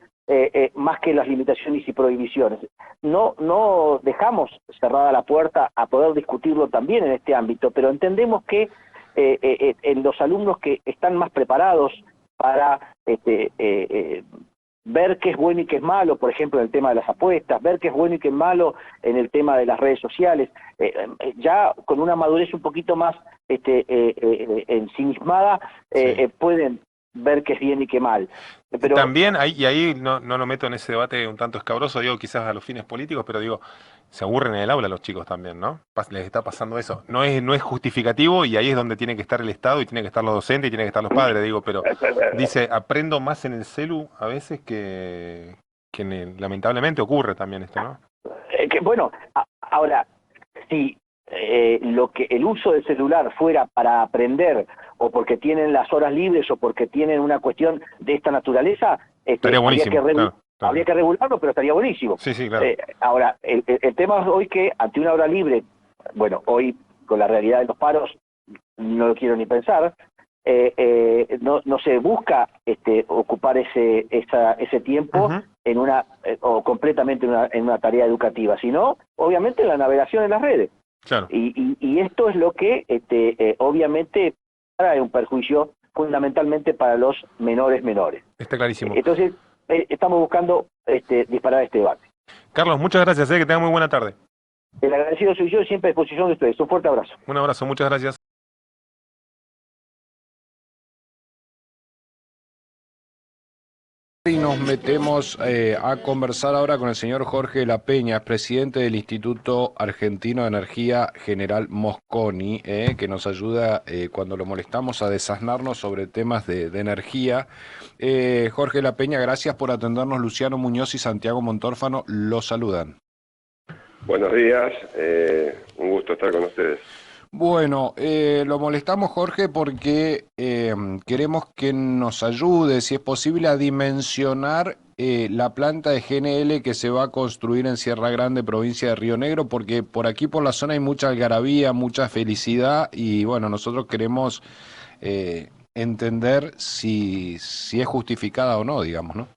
Speaker 9: más que las limitaciones y prohibiciones. No dejamos cerrada la puerta a poder discutirlo también en este ámbito, pero entendemos que en los alumnos que están más preparados para ver qué es bueno y qué es malo, por ejemplo, en el tema de las apuestas, ver qué es bueno y qué es malo en el tema de las redes sociales, ya con una madurez un poquito más ensimismada, pueden ver qué es bien y qué mal. Pero
Speaker 10: también, ahí no lo meto en ese debate un tanto escabroso, digo, quizás a los fines políticos, pero digo, se aburren en el aula los chicos también, ¿no? Les está pasando eso. No es justificativo y ahí es donde tiene que estar el Estado y tiene que estar los docentes y tiene que estar los padres, digo, pero dice, aprendo más en el celu a veces que lamentablemente ocurre también esto, ¿no?
Speaker 9: Bueno, ahora, si el uso del celular fuera para aprender, o porque tienen las horas libres, o porque tienen una cuestión de esta naturaleza,
Speaker 10: estaría buenísimo,
Speaker 9: habría que regularlo, pero estaría buenísimo.
Speaker 10: Sí, claro.
Speaker 9: Ahora, el tema es hoy que ante una hora libre, bueno, hoy con la realidad de los paros, no lo quiero ni pensar, no se busca ocupar ese tiempo en o completamente en una tarea educativa, sino obviamente en la navegación en las redes.
Speaker 10: Claro.
Speaker 9: Y esto es lo que obviamente trae un perjuicio fundamentalmente para los menores.
Speaker 10: Está clarísimo.
Speaker 9: Entonces estamos buscando disparar este debate.
Speaker 10: Carlos, muchas gracias, que tengan muy buena tarde.
Speaker 9: El agradecido soy yo, siempre a disposición de ustedes. Un fuerte abrazo.
Speaker 10: Un abrazo, muchas gracias.
Speaker 11: Y nos metemos a conversar ahora con el señor Jorge La Peña, presidente del Instituto Argentino de Energía General Mosconi, que nos ayuda cuando lo molestamos a desasnarnos sobre temas de energía. Jorge La Peña, gracias por atendernos. Luciano Muñoz y Santiago Montórfano los saludan.
Speaker 12: Buenos días, un gusto estar con ustedes.
Speaker 11: Bueno, lo molestamos, Jorge, porque queremos que nos ayude, si es posible, a dimensionar la planta de GNL que se va a construir en Sierra Grande, provincia de Río Negro, porque por aquí, por la zona, hay mucha algarabía, mucha felicidad, y bueno, nosotros queremos entender si es justificada o no, digamos, ¿no?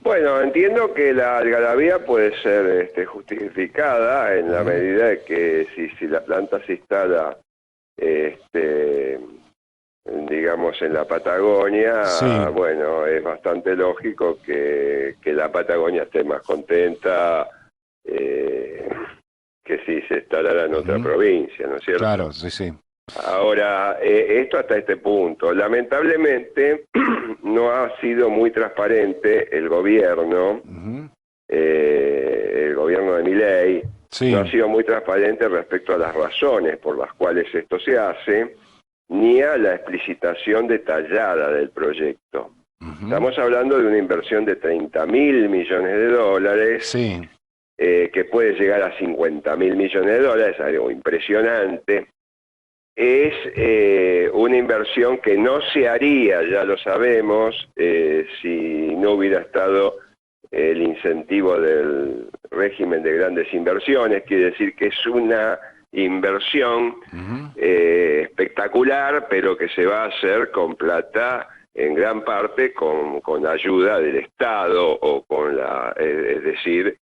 Speaker 12: Bueno, entiendo que la algarabía puede ser justificada en la medida de que si la planta se instala, digamos, en la Patagonia, bueno, es bastante lógico que la Patagonia esté más contenta que si se instalara en otra provincia, ¿no es cierto?
Speaker 11: Claro, sí.
Speaker 12: Ahora, esto hasta este punto. Lamentablemente no ha sido muy transparente el gobierno, el gobierno de Milei, no ha sido muy transparente respecto a las razones por las cuales esto se hace, ni a la explicitación detallada del proyecto. Estamos hablando de una inversión de 30.000 millones de dólares, que puede llegar a 50.000 millones de dólares, algo impresionante. Es una inversión que no se haría, ya lo sabemos, si no hubiera estado el incentivo del régimen de grandes inversiones. Quiere decir que es una inversión espectacular, pero que se va a hacer con plata, en gran parte con ayuda del Estado, o es decir,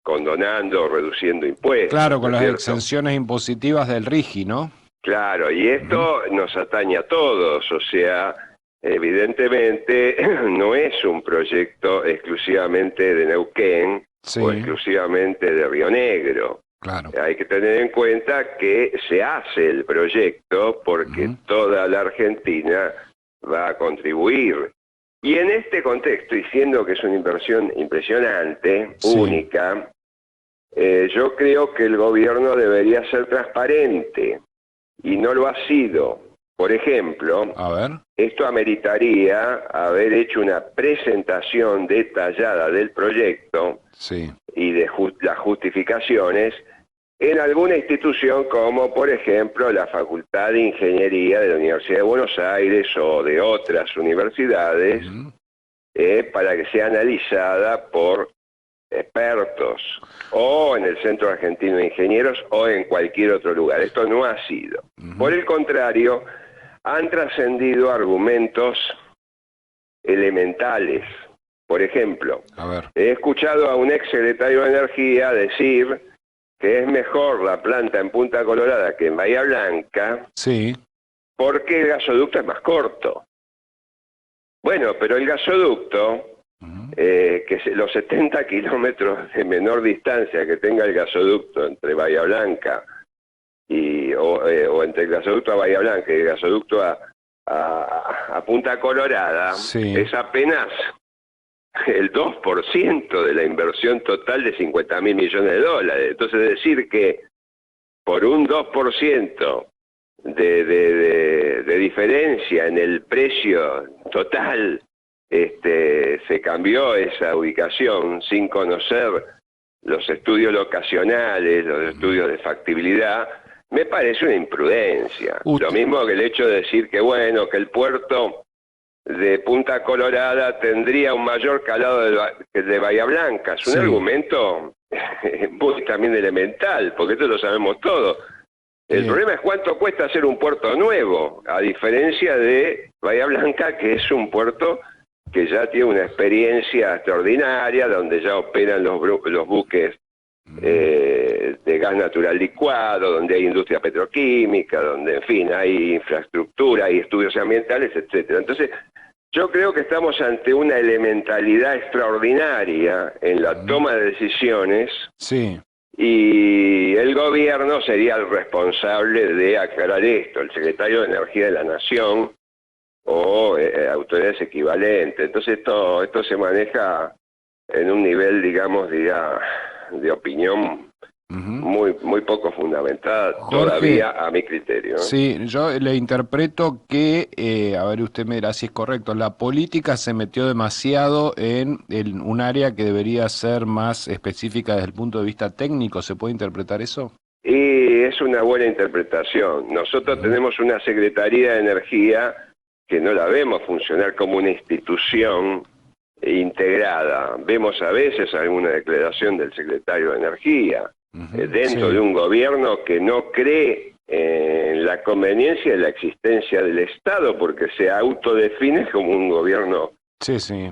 Speaker 12: condonando, reduciendo impuestos.
Speaker 11: Claro, con las exenciones impositivas del RIGI, ¿no?
Speaker 12: Claro, y esto nos atañe a todos, o sea, evidentemente no es un proyecto exclusivamente de Neuquén o exclusivamente de Río Negro.
Speaker 11: Claro.
Speaker 12: Hay que tener en cuenta que se hace el proyecto porque toda la Argentina va a contribuir. Y en este contexto, y siendo que es una inversión impresionante, única, yo creo que el gobierno debería ser transparente, y no lo ha sido. Por ejemplo, esto ameritaría haber hecho una presentación detallada del proyecto y de las justificaciones en alguna institución como, por ejemplo, la Facultad de Ingeniería de la Universidad de Buenos Aires o de otras universidades, para que sea analizada por expertos, o en el Centro Argentino de Ingenieros, o en cualquier otro lugar. Esto no ha sido. Por el contrario, han trascendido argumentos elementales. Por ejemplo, he escuchado a un ex secretario de Energía decir que es mejor la planta en Punta Colorada que en Bahía Blanca,
Speaker 11: sí,
Speaker 12: porque el gasoducto es más corto. Bueno, pero el gasoducto, los 70 kilómetros de menor distancia que tenga el gasoducto entre Bahía Blanca o entre el gasoducto a Bahía Blanca y el gasoducto a Punta Colorada, es apenas el 2% de la inversión total de 50.000 millones de dólares. Entonces decir que por un 2% de diferencia en el precio total se cambió esa ubicación sin conocer los estudios locacionales, los estudios de factibilidad, me parece una imprudencia. Lo mismo que el hecho de decir que bueno, que el puerto de Punta Colorada tendría un mayor calado que el de Bahía Blanca. Es un argumento muy también elemental, porque esto lo sabemos todos. El problema es cuánto cuesta hacer un puerto nuevo, a diferencia de Bahía Blanca, que es un puerto que ya tiene una experiencia extraordinaria, donde ya operan los buques de gas natural licuado, donde hay industria petroquímica, donde, en fin, hay infraestructura, hay estudios ambientales, etcétera. Entonces, yo creo que estamos ante una elementalidad extraordinaria en la toma de decisiones.
Speaker 11: Sí.
Speaker 12: Y el gobierno sería el responsable de aclarar esto, el secretario de Energía de la Nación o autoridades equivalentes. Entonces esto se maneja en un nivel, digamos, de opinión muy poco fundamentada, Jorge, todavía a mi criterio.
Speaker 11: Sí, yo le interpreto que, a ver, usted me dirá si es correcto, la política se metió demasiado en un área que debería ser más específica desde el punto de vista técnico. ¿Se puede interpretar eso?
Speaker 12: Y es una buena interpretación. Nosotros tenemos una Secretaría de Energía que no la vemos funcionar como una institución integrada. Vemos a veces alguna declaración del secretario de Energía dentro de un gobierno que no cree en la conveniencia de la existencia del Estado, porque se autodefine como un gobierno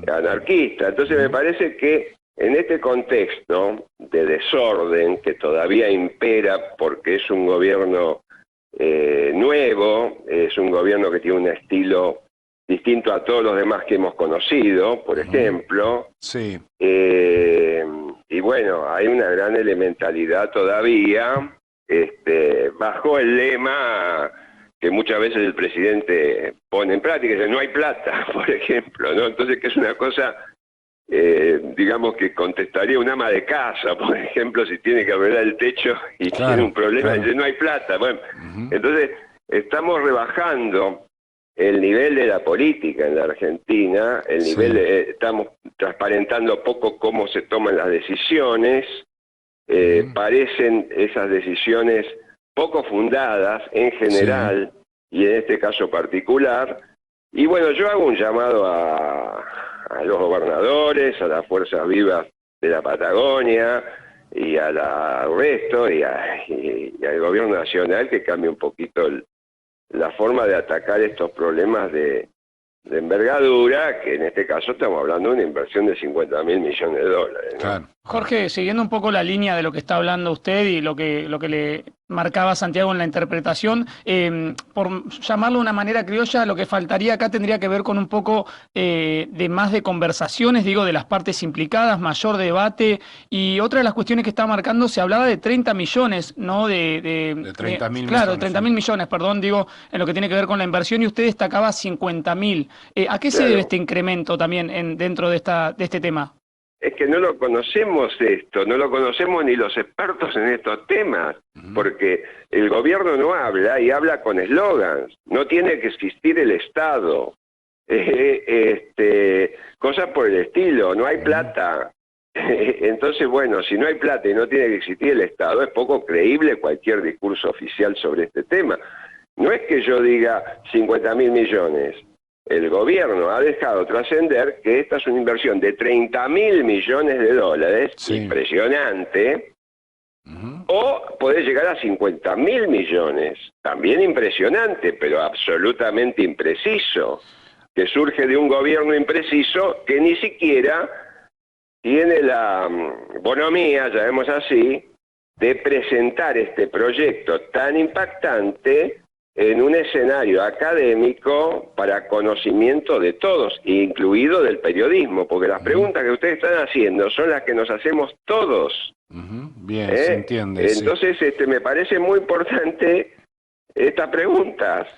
Speaker 12: anarquista. Entonces me parece que en este contexto de desorden que todavía impera, porque es un gobierno nuevo, es un gobierno que tiene un estilo distinto a todos los demás que hemos conocido, por ejemplo.
Speaker 11: Sí.
Speaker 12: Y bueno, hay una gran elementalidad todavía, bajo el lema que muchas veces el presidente pone en práctica, dice, no hay plata, por ejemplo, ¿no? Entonces, que es una cosa, digamos, que contestaría un ama de casa, por ejemplo, si tiene que arreglar el techo y tiene un problema, dice, no hay plata. Bueno, entonces, estamos rebajando el nivel de la política en la Argentina, el nivel estamos transparentando poco cómo se toman las decisiones, parecen esas decisiones poco fundadas en general y en este caso particular. Y bueno, yo hago un llamado a los gobernadores, a las fuerzas vivas de la Patagonia y al resto y al gobierno nacional que cambie un poquito la forma de atacar estos problemas de envergadura, que en este caso estamos hablando de una inversión de 50.000 millones de dólares, ¿no?
Speaker 11: Claro.
Speaker 8: Jorge, siguiendo un poco la línea de lo que está hablando usted y lo que le marcaba Santiago en la interpretación, por llamarlo de una manera criolla, lo que faltaría acá tendría que ver con un poco de más de conversaciones, digo, de las partes implicadas, mayor debate, y otra de las cuestiones que está marcando, se hablaba de 30 millones, ¿no? De
Speaker 11: 30.000 millones.
Speaker 8: Claro, de 30.000 millones, perdón, digo, en lo que tiene que ver con la inversión, y usted destacaba 50.000. ¿A qué se debe este incremento también dentro de este tema?
Speaker 12: Es que no lo conocemos no lo conocemos ni los expertos en estos temas, porque el gobierno no habla y habla con eslogans, no tiene que existir el Estado, cosas por el estilo, no hay plata. Entonces, bueno, si no hay plata y no tiene que existir el Estado, es poco creíble cualquier discurso oficial sobre este tema. No es que yo diga 50.000 millones. El gobierno ha dejado trascender que esta es una inversión de 30.000 millones de dólares, impresionante, o puede llegar a 50.000 millones. También impresionante, pero absolutamente impreciso, que surge de un gobierno impreciso que ni siquiera tiene la bonomía, llamemos así, de presentar este proyecto tan impactante en un escenario académico para conocimiento de todos, incluido del periodismo, porque las preguntas que ustedes están haciendo son las que nos hacemos todos.
Speaker 11: Bien, se entiende.
Speaker 12: Entonces, me parece muy importante estas preguntas.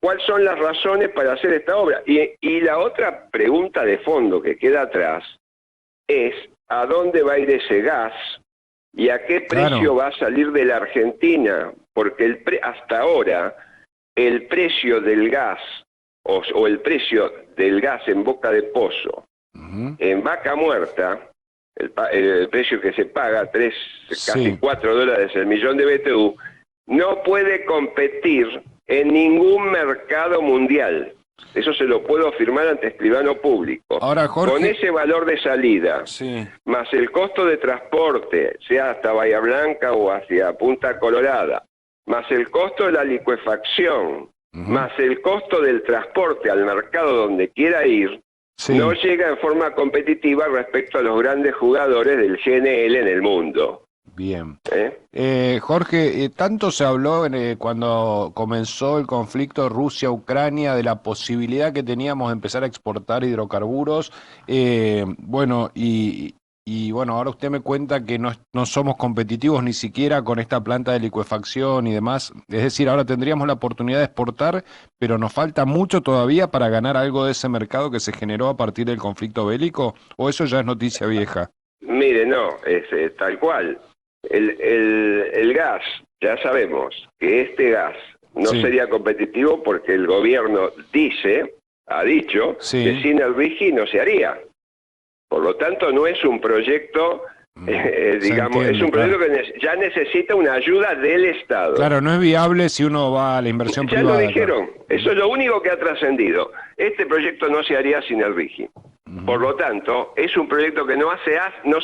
Speaker 12: ¿Cuáles son las razones para hacer esta obra? Y la otra pregunta de fondo que queda atrás es ¿a dónde va a ir ese gas? ¿Y a qué precio va a salir de la Argentina? Porque hasta ahora el precio del gas o el precio del gas en Boca de Pozo, en Vaca Muerta, el precio que se paga, casi $4 el millón de BTU, no puede competir en ningún mercado mundial. Eso se lo puedo afirmar ante escribano público.
Speaker 11: Ahora, Jorge,
Speaker 12: con ese valor de salida, más el costo de transporte, sea hasta Bahía Blanca o hacia Punta Colorada, más el costo de la licuefacción, más el costo del transporte al mercado donde quiera ir, no llega en forma competitiva respecto a los grandes jugadores del GNL en el mundo.
Speaker 11: Bien. Jorge, tanto se habló cuando comenzó el conflicto Rusia-Ucrania de la posibilidad que teníamos de empezar a exportar hidrocarburos. Bueno, ahora usted me cuenta que no somos competitivos ni siquiera con esta planta de licuefacción y demás. Es decir, ahora tendríamos la oportunidad de exportar, pero nos falta mucho todavía para ganar algo de ese mercado que se generó a partir del conflicto bélico, ¿o eso ya es noticia vieja?
Speaker 12: Mire, no, es tal cual. El gas, ya sabemos que este gas no sería competitivo porque el gobierno ha dicho que sin el RIGI no se haría. Por lo tanto, no es un proyecto, digamos, es un proyecto que ya necesita una ayuda del Estado.
Speaker 11: Claro, no es viable si uno va a la inversión privada.
Speaker 12: Ya lo dijeron, eso es lo único que ha trascendido. Este proyecto no se haría sin el RIGI. Por lo tanto, es un proyecto que no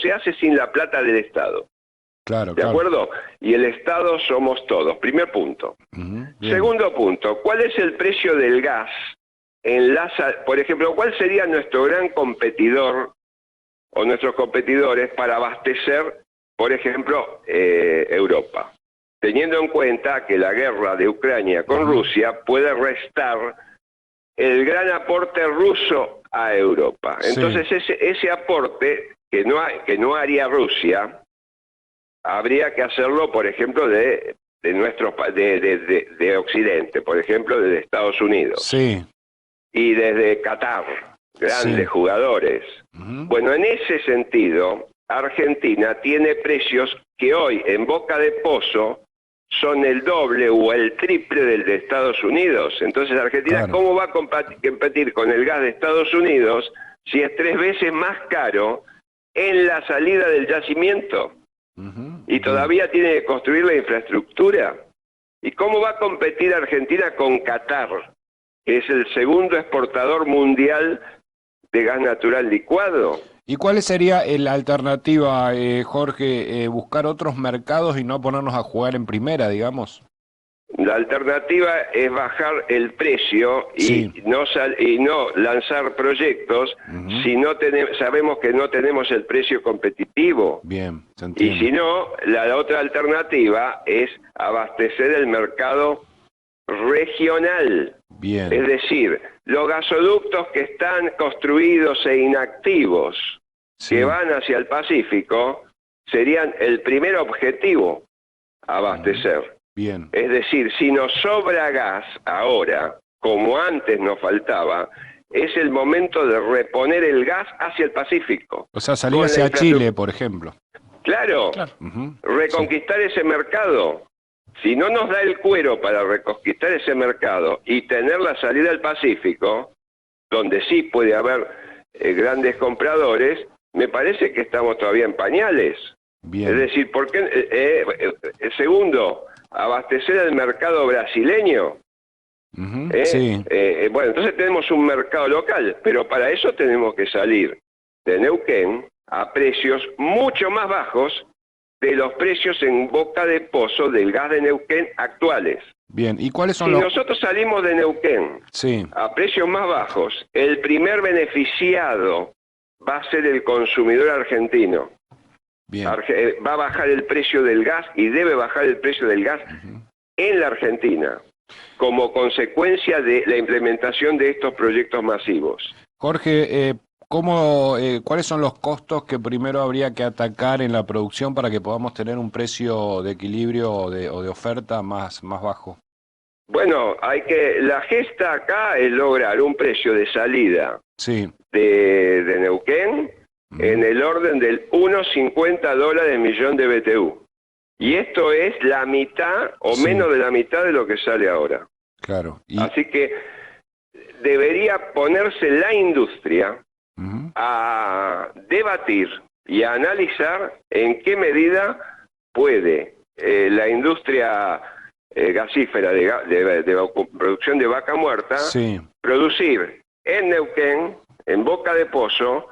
Speaker 12: se hace sin la plata del Estado.
Speaker 11: Claro,
Speaker 12: ¿De acuerdo? Y el Estado somos todos. Primer punto. Segundo punto, ¿cuál es el precio del gas? Por ejemplo, ¿cuál sería nuestro gran competidor o nuestros competidores para abastecer, por ejemplo, Europa? Teniendo en cuenta que la guerra de Ucrania con Rusia puede restar el gran aporte ruso a Europa. Entonces ese aporte que no haría Rusia, habría que hacerlo, por ejemplo, de Occidente, por ejemplo, desde Estados Unidos. Y desde Qatar, grandes jugadores. Bueno, en ese sentido, Argentina tiene precios que hoy en Boca de Pozo son el doble o el triple del de Estados Unidos. Entonces, Argentina, ¿cómo va a competir con el gas de Estados Unidos si es 3 veces más caro en la salida del yacimiento? Y todavía tiene que construir la infraestructura. ¿Y cómo va a competir Argentina con Qatar, que es el segundo exportador mundial de gas natural licuado?
Speaker 11: ¿Y cuál sería la alternativa, Jorge? ¿Buscar otros mercados y no ponernos a jugar en primera, digamos?
Speaker 12: La alternativa es bajar el precio y no lanzar proyectos si no sabemos que no tenemos el precio competitivo.
Speaker 11: Bien, se entiende.
Speaker 12: Y si no, la otra alternativa es abastecer el mercado regional.
Speaker 11: Bien.
Speaker 12: Es decir, los gasoductos que están construidos e inactivos que van hacia el Pacífico serían el primer objetivo a abastecer.
Speaker 11: Bien.
Speaker 12: Es decir, si nos sobra gas ahora, como antes nos faltaba, es el momento de reponer el gas hacia el Pacífico.
Speaker 11: O sea, salir hacia Chile, por ejemplo.
Speaker 12: Claro. Reconquistar ese mercado. Si no nos da el cuero para reconquistar ese mercado y tener la salida al Pacífico, donde sí puede haber grandes compradores, me parece que estamos todavía en pañales.
Speaker 11: Bien.
Speaker 12: Es decir, ¿por qué? Segundo, abastecer el mercado brasileño. Bueno, entonces tenemos un mercado local, pero para eso tenemos que salir de Neuquén a precios mucho más bajos de los precios en boca de pozo del gas de Neuquén actuales.
Speaker 11: Bien, ¿y cuáles son
Speaker 12: si
Speaker 11: los...?
Speaker 12: nosotros salimos de Neuquén a precios más bajos, el primer beneficiado va a ser el consumidor argentino.
Speaker 11: Bien.
Speaker 12: Va a bajar el precio del gas y debe bajar el precio del gas en la Argentina, como consecuencia de la implementación de estos proyectos masivos.
Speaker 11: Jorge, ¿cuáles son los costos que primero habría que atacar en la producción para que podamos tener un precio de equilibrio o de oferta más bajo?
Speaker 12: Bueno, la gesta acá es lograr un precio de salida de Neuquén en el orden del $1.50 millón de BTU. Y esto es la mitad o menos de la mitad de lo que sale ahora.
Speaker 11: Claro.
Speaker 12: Así que debería ponerse la industria a debatir y a analizar en qué medida puede la industria gasífera de producción de vaca muerta producir en Neuquén, en boca de pozo,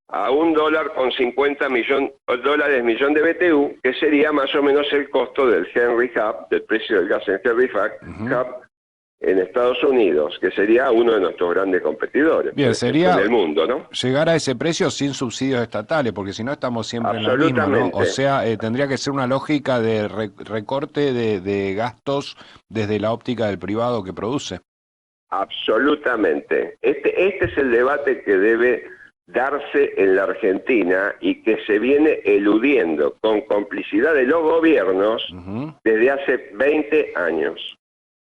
Speaker 12: a $1.50 millón de BTU, que sería más o menos el costo del Henry Hub, del precio del gas en Henry Hub en Estados Unidos, que sería uno de nuestros grandes competidores.
Speaker 11: Bien, sería
Speaker 12: en el mundo, ¿no?
Speaker 11: Llegar a ese precio sin subsidios estatales, porque si no estamos siempre en la misma, ¿no? O sea, tendría que ser una lógica de recorte de gastos desde la óptica del privado que produce.
Speaker 12: Absolutamente. Este es el debate que debe darse en la Argentina y que se viene eludiendo con complicidad de los gobiernos desde hace 20 años.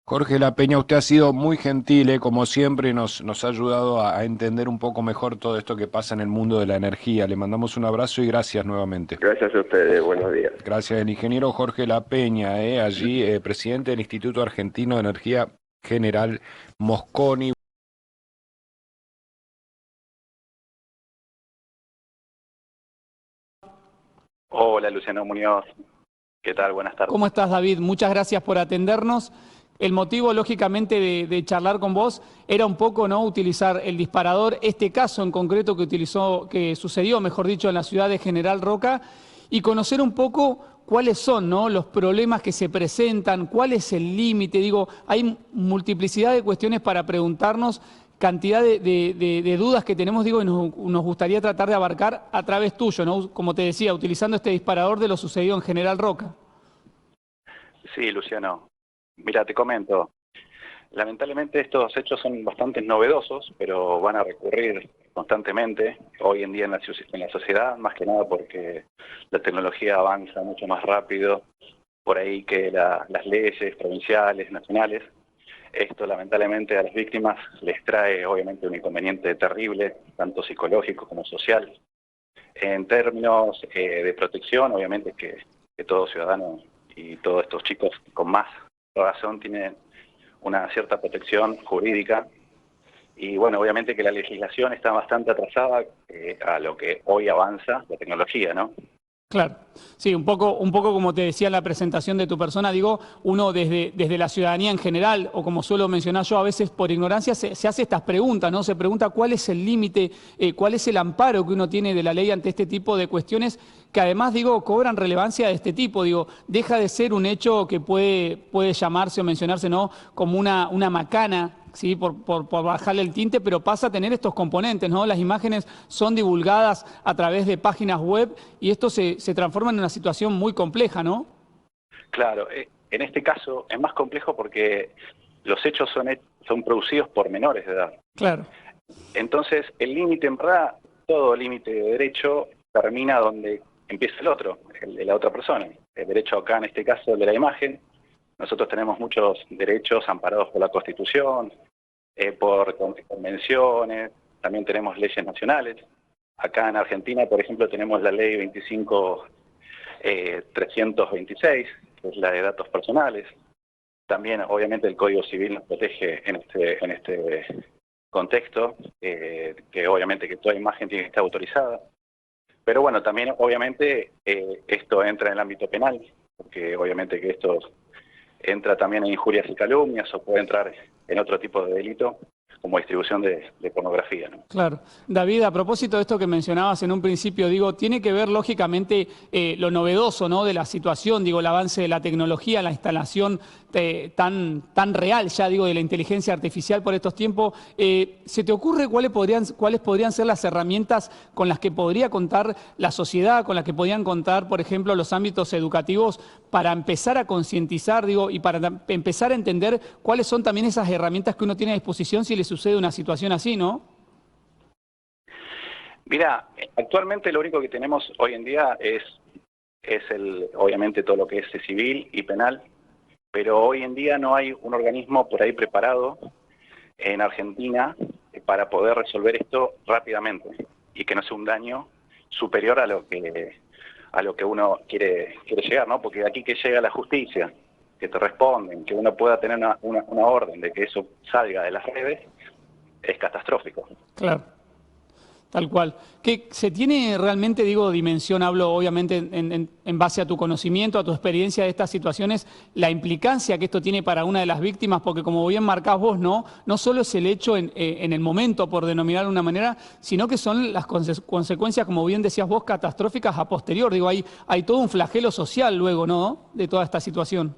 Speaker 11: Jorge La Peña, usted ha sido muy gentil, como siempre, nos ha ayudado a entender un poco mejor todo esto que pasa en el mundo de la energía. Le mandamos un abrazo y gracias nuevamente.
Speaker 12: Gracias a ustedes, buenos días.
Speaker 11: Gracias, el ingeniero Jorge La Peña, allí presidente del Instituto Argentino de Energía General Mosconi.
Speaker 13: Hola, Luciano Muñoz. ¿Qué tal? Buenas tardes.
Speaker 8: ¿Cómo estás, David? Muchas gracias por atendernos. El motivo, lógicamente, de charlar con vos era un poco no utilizar el disparador, este caso en concreto que sucedió, mejor dicho, en la ciudad de General Roca, y conocer un poco cuáles son, ¿no?, los problemas que se presentan, cuál es el límite. Digo, hay multiplicidad de cuestiones para preguntarnos, cantidad de dudas que tenemos, digo, y nos gustaría tratar de abarcar a través tuyo, ¿no? Como te decía, utilizando este disparador de lo sucedido en General Roca.
Speaker 13: Sí, Luciano. Mira, te comento. Lamentablemente estos hechos son bastante novedosos, pero van a recurrir constantemente hoy en día en la sociedad, más que nada porque la tecnología avanza mucho más rápido por ahí que las leyes provinciales, nacionales. Esto lamentablemente a las víctimas les trae obviamente un inconveniente terrible, tanto psicológico como social. En términos de protección, obviamente que todo ciudadano y todos estos chicos con más razón tienen una cierta protección jurídica, y bueno, obviamente que la legislación está bastante atrasada a lo que hoy avanza la tecnología, ¿no?
Speaker 8: Claro, sí, un poco como te decía en la presentación de tu persona, digo, uno desde la ciudadanía en general, o como suelo mencionar yo, a veces por ignorancia se hace estas preguntas, ¿no? Se pregunta cuál es el límite, cuál es el amparo que uno tiene de la ley ante este tipo de cuestiones que además, digo, cobran relevancia de este tipo. Digo, deja de ser un hecho que puede llamarse o mencionarse, ¿no?, como una macana, ¿sí?, por bajarle el tinte, pero pasa a tener estos componentes, ¿no? Las imágenes son divulgadas a través de páginas web y esto se transforma en una situación muy compleja, ¿no?
Speaker 13: Claro, en este caso es más complejo porque los hechos son producidos por menores de edad.
Speaker 8: Claro.
Speaker 13: Entonces, el límite, en verdad, todo límite de derecho termina donde empieza el otro, el de la otra persona. El derecho acá, en este caso, el de la imagen. Nosotros tenemos muchos derechos amparados por la Constitución, por convenciones, también tenemos leyes nacionales. Acá en Argentina, por ejemplo, tenemos la ley 25.326, que es la de datos personales. También, obviamente, el Código Civil nos protege en este contexto, que obviamente que toda imagen tiene que estar autorizada. Pero bueno, también, obviamente, esto entra en el ámbito penal, porque obviamente que esto entra también en injurias y calumnias o puede entrar en otro tipo de delito, como distribución de pornografía, ¿no?
Speaker 8: Claro. David, a propósito de esto que mencionabas en un principio, digo, tiene que ver lógicamente lo novedoso, ¿no?, de la situación, digo, el avance de la tecnología, la instalación tan real ya, digo, de la inteligencia artificial por estos tiempos. ¿Se te ocurre cuáles podrían ser las herramientas con las que podría contar la sociedad, con las que podrían contar, por ejemplo, los ámbitos educativos para empezar a concientizar, digo, y para empezar a entender cuáles son también esas herramientas que uno tiene a disposición si le sucede una situación así, ¿no?
Speaker 13: Mira, actualmente lo único que tenemos hoy en día es obviamente todo lo que es civil y penal, pero hoy en día no hay un organismo por ahí preparado en Argentina para poder resolver esto rápidamente y que no sea un daño superior a lo que uno quiere llegar, ¿no? Porque de aquí que llega la justicia, que te responden, que uno pueda tener una orden de que eso salga de las redes, es catastrófico.
Speaker 8: Claro, tal cual. ¿Que se tiene realmente, digo, dimensión, hablo obviamente en base a tu conocimiento, a tu experiencia de estas situaciones, la implicancia que esto tiene para una de las víctimas? Porque como bien marcás vos, no solo es el hecho en el momento, por denominar de una manera, sino que son las consecuencias, como bien decías vos, catastróficas a posterior. Digo, hay todo un flagelo social luego, ¿no?, de toda esta situación.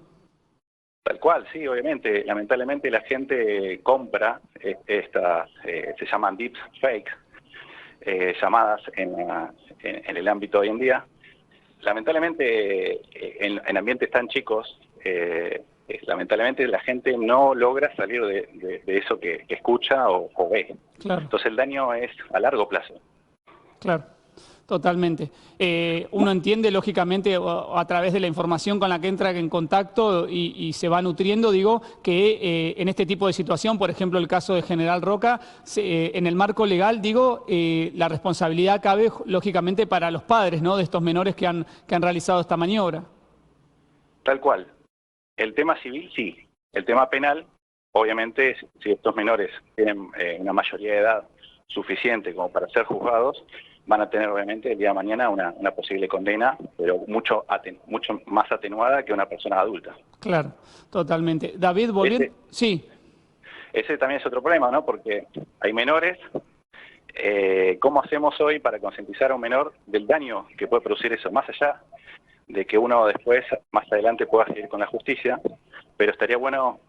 Speaker 13: Tal cual, sí, obviamente. Lamentablemente la gente compra estas, se llaman deep fakes, llamadas en el ámbito hoy en día. Lamentablemente en ambientes tan chicos, lamentablemente la gente no logra salir de eso que escucha o ve.
Speaker 8: Claro.
Speaker 13: Entonces el daño es a largo plazo.
Speaker 8: Claro. Totalmente. Uno entiende, lógicamente, a través de la información con la que entra en contacto y se va nutriendo, digo, que en este tipo de situación, por ejemplo, el caso de General Roca, en el marco legal, digo, la responsabilidad cabe, lógicamente, para los padres, ¿no?, de estos menores que han realizado esta maniobra.
Speaker 13: Tal cual. El tema civil, sí. El tema penal, obviamente, si estos menores tienen una mayoría de edad suficiente como para ser juzgados, van a tener obviamente el día de mañana una posible condena, pero mucho más atenuada que una persona adulta.
Speaker 8: Claro, totalmente. David, volviendo... Sí.
Speaker 13: Ese también es otro problema, ¿no? Porque hay menores. ¿Cómo hacemos hoy para concientizar a un menor del daño que puede producir eso? Más allá de que uno después, más adelante, pueda seguir con la justicia, pero estaría bueno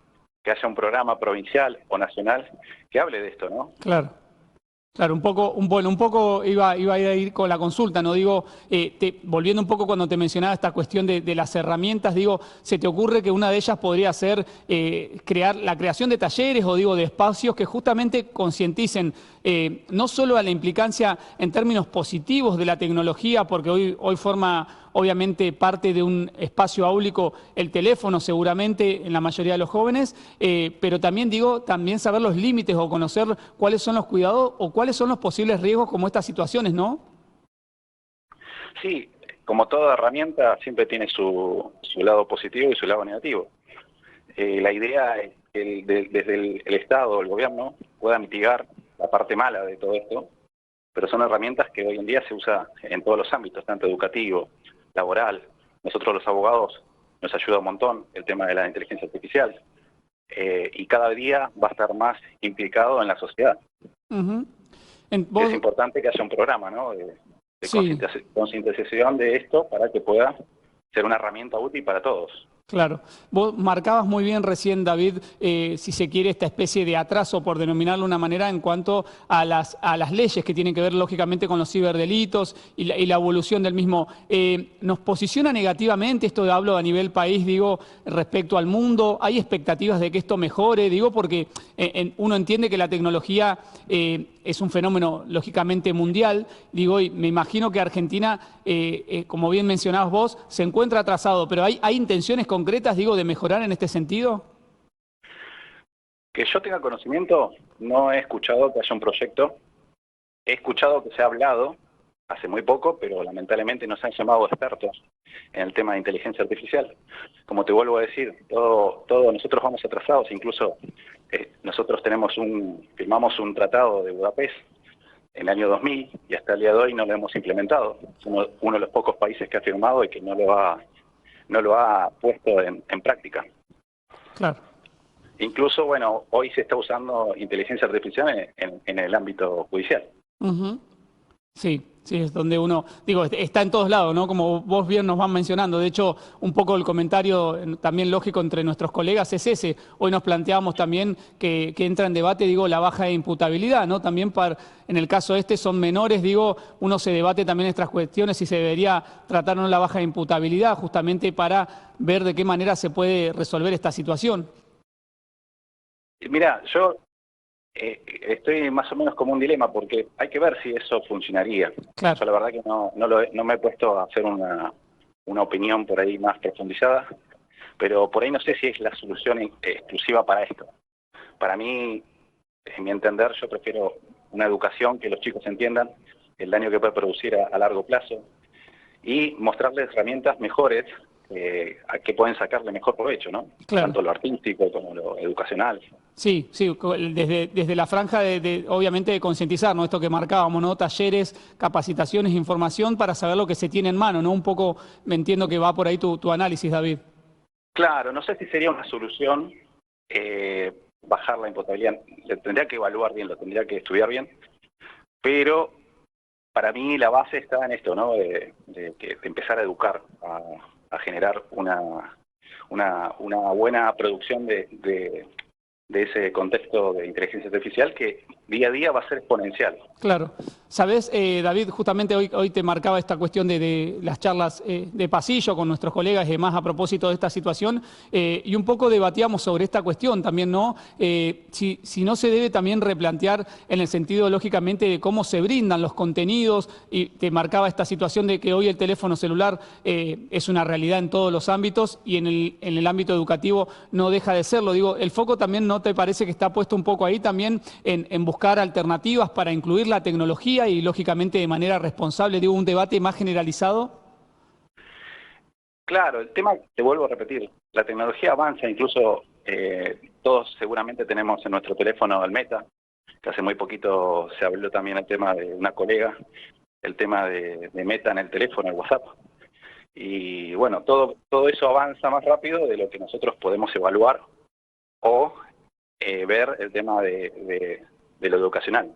Speaker 13: que haya un programa provincial o nacional que hable de esto, ¿no?
Speaker 8: Claro. Claro, un poco iba a ir con la consulta, ¿no? Digo, volviendo un poco cuando te mencionaba esta cuestión de las herramientas, digo, ¿se te ocurre que una de ellas podría ser la creación de talleres o digo de espacios que justamente concienticen no solo a la implicancia en términos positivos de la tecnología, porque hoy forma obviamente parte de un espacio áulico el teléfono seguramente en la mayoría de los jóvenes, pero también también saber los límites o conocer cuáles son los cuidados o cuáles son los posibles riesgos como estas situaciones, ¿no?
Speaker 13: Sí, como toda herramienta siempre tiene su lado positivo y su lado negativo. La idea es que desde el Estado o el gobierno pueda mitigar la parte mala de todo esto, pero son herramientas que hoy en día se usa en todos los ámbitos, tanto educativo, laboral. Nosotros los abogados nos ayuda un montón el tema de la inteligencia artificial y cada día va a estar más implicado en la sociedad.
Speaker 8: Uh-huh.
Speaker 13: Es importante que haya un programa, ¿no?, de concientización de esto para que pueda ser una herramienta útil para todos.
Speaker 8: Claro. Vos marcabas muy bien recién, David, si se quiere, esta especie de atraso, por denominarlo de una manera, en cuanto a las leyes que tienen que ver, lógicamente, con los ciberdelitos y la evolución del mismo. ¿Nos posiciona negativamente, esto hablo a nivel país, digo, respecto al mundo? ¿Hay expectativas de que esto mejore? Digo, porque uno entiende que la tecnología es un fenómeno, lógicamente, mundial. Digo, y me imagino que Argentina, como bien mencionabas vos, se encuentra atrasado, pero ¿hay intenciones concretas, digo, de mejorar en este sentido?
Speaker 13: Que yo tenga conocimiento, no he escuchado que haya un proyecto. He escuchado que se ha hablado hace muy poco, pero lamentablemente no se han llamado expertos en el tema de inteligencia artificial. Como te vuelvo a decir, todo nosotros vamos atrasados, incluso nosotros firmamos un tratado de Budapest en el año 2000 y hasta el día de hoy no lo hemos implementado. Somos uno de los pocos países que ha firmado y que no lo ha puesto en práctica.
Speaker 8: Claro.
Speaker 13: Incluso, bueno, hoy se está usando inteligencia artificial en el ámbito judicial.
Speaker 8: Sí, sí, es donde uno, digo, está en todos lados, ¿no? Como vos bien nos van mencionando. De hecho, un poco el comentario también lógico entre nuestros colegas es ese. Hoy nos planteábamos también que entra en debate, digo, la baja de imputabilidad, ¿no? También en el caso este son menores, digo, uno se debate también estas cuestiones si se debería tratar o no la baja de imputabilidad, justamente para ver de qué manera se puede resolver esta situación.
Speaker 13: Mira, yo estoy más o menos como un dilema porque hay que ver si eso funcionaría.
Speaker 8: Claro.
Speaker 13: Yo la verdad que no me he puesto a hacer una opinión por ahí más profundizada, pero por ahí no sé si es la solución exclusiva para esto. Para mí, en mi entender, yo prefiero una educación que los chicos entiendan el daño que puede producir a largo plazo y mostrarles herramientas mejores a que pueden sacarle mejor provecho, ¿no?
Speaker 8: Claro.
Speaker 13: Tanto lo artístico como lo educacional.
Speaker 8: Sí, sí, desde la franja obviamente de concientizar, ¿no? Esto que marcábamos, ¿no? Talleres, capacitaciones, información para saber lo que se tiene en mano, ¿no? Un poco me entiendo que va por ahí tu análisis, David.
Speaker 13: Claro, no sé si sería una solución bajar la imputabilidad. Le tendría que evaluar bien, lo tendría que estudiar bien, pero para mí la base está en esto, ¿no? De empezar a educar, a generar una buena producción de ese contexto de inteligencia artificial que día a día va a ser exponencial.
Speaker 8: Claro. Sabés, David, justamente hoy te marcaba esta cuestión de las charlas de pasillo con nuestros colegas y demás a propósito de esta situación, y un poco debatíamos sobre esta cuestión también, ¿no? Si no se debe también replantear en el sentido, lógicamente, de cómo se brindan los contenidos, y te marcaba esta situación de que hoy el teléfono celular es una realidad en todos los ámbitos y en el ámbito educativo no deja de serlo. Digo, el foco también no te parece que está puesto un poco ahí también en buscar alternativas para incluir la tecnología y lógicamente de manera responsable, digo, un debate más generalizado?
Speaker 13: Claro, el tema, te vuelvo a repetir, la tecnología avanza, incluso todos seguramente tenemos en nuestro teléfono el Meta, que hace muy poquito se habló también el tema de una colega, el tema de Meta en el teléfono, el WhatsApp. Y bueno, todo eso avanza más rápido de lo que nosotros podemos evaluar o ver el tema de lo educacional.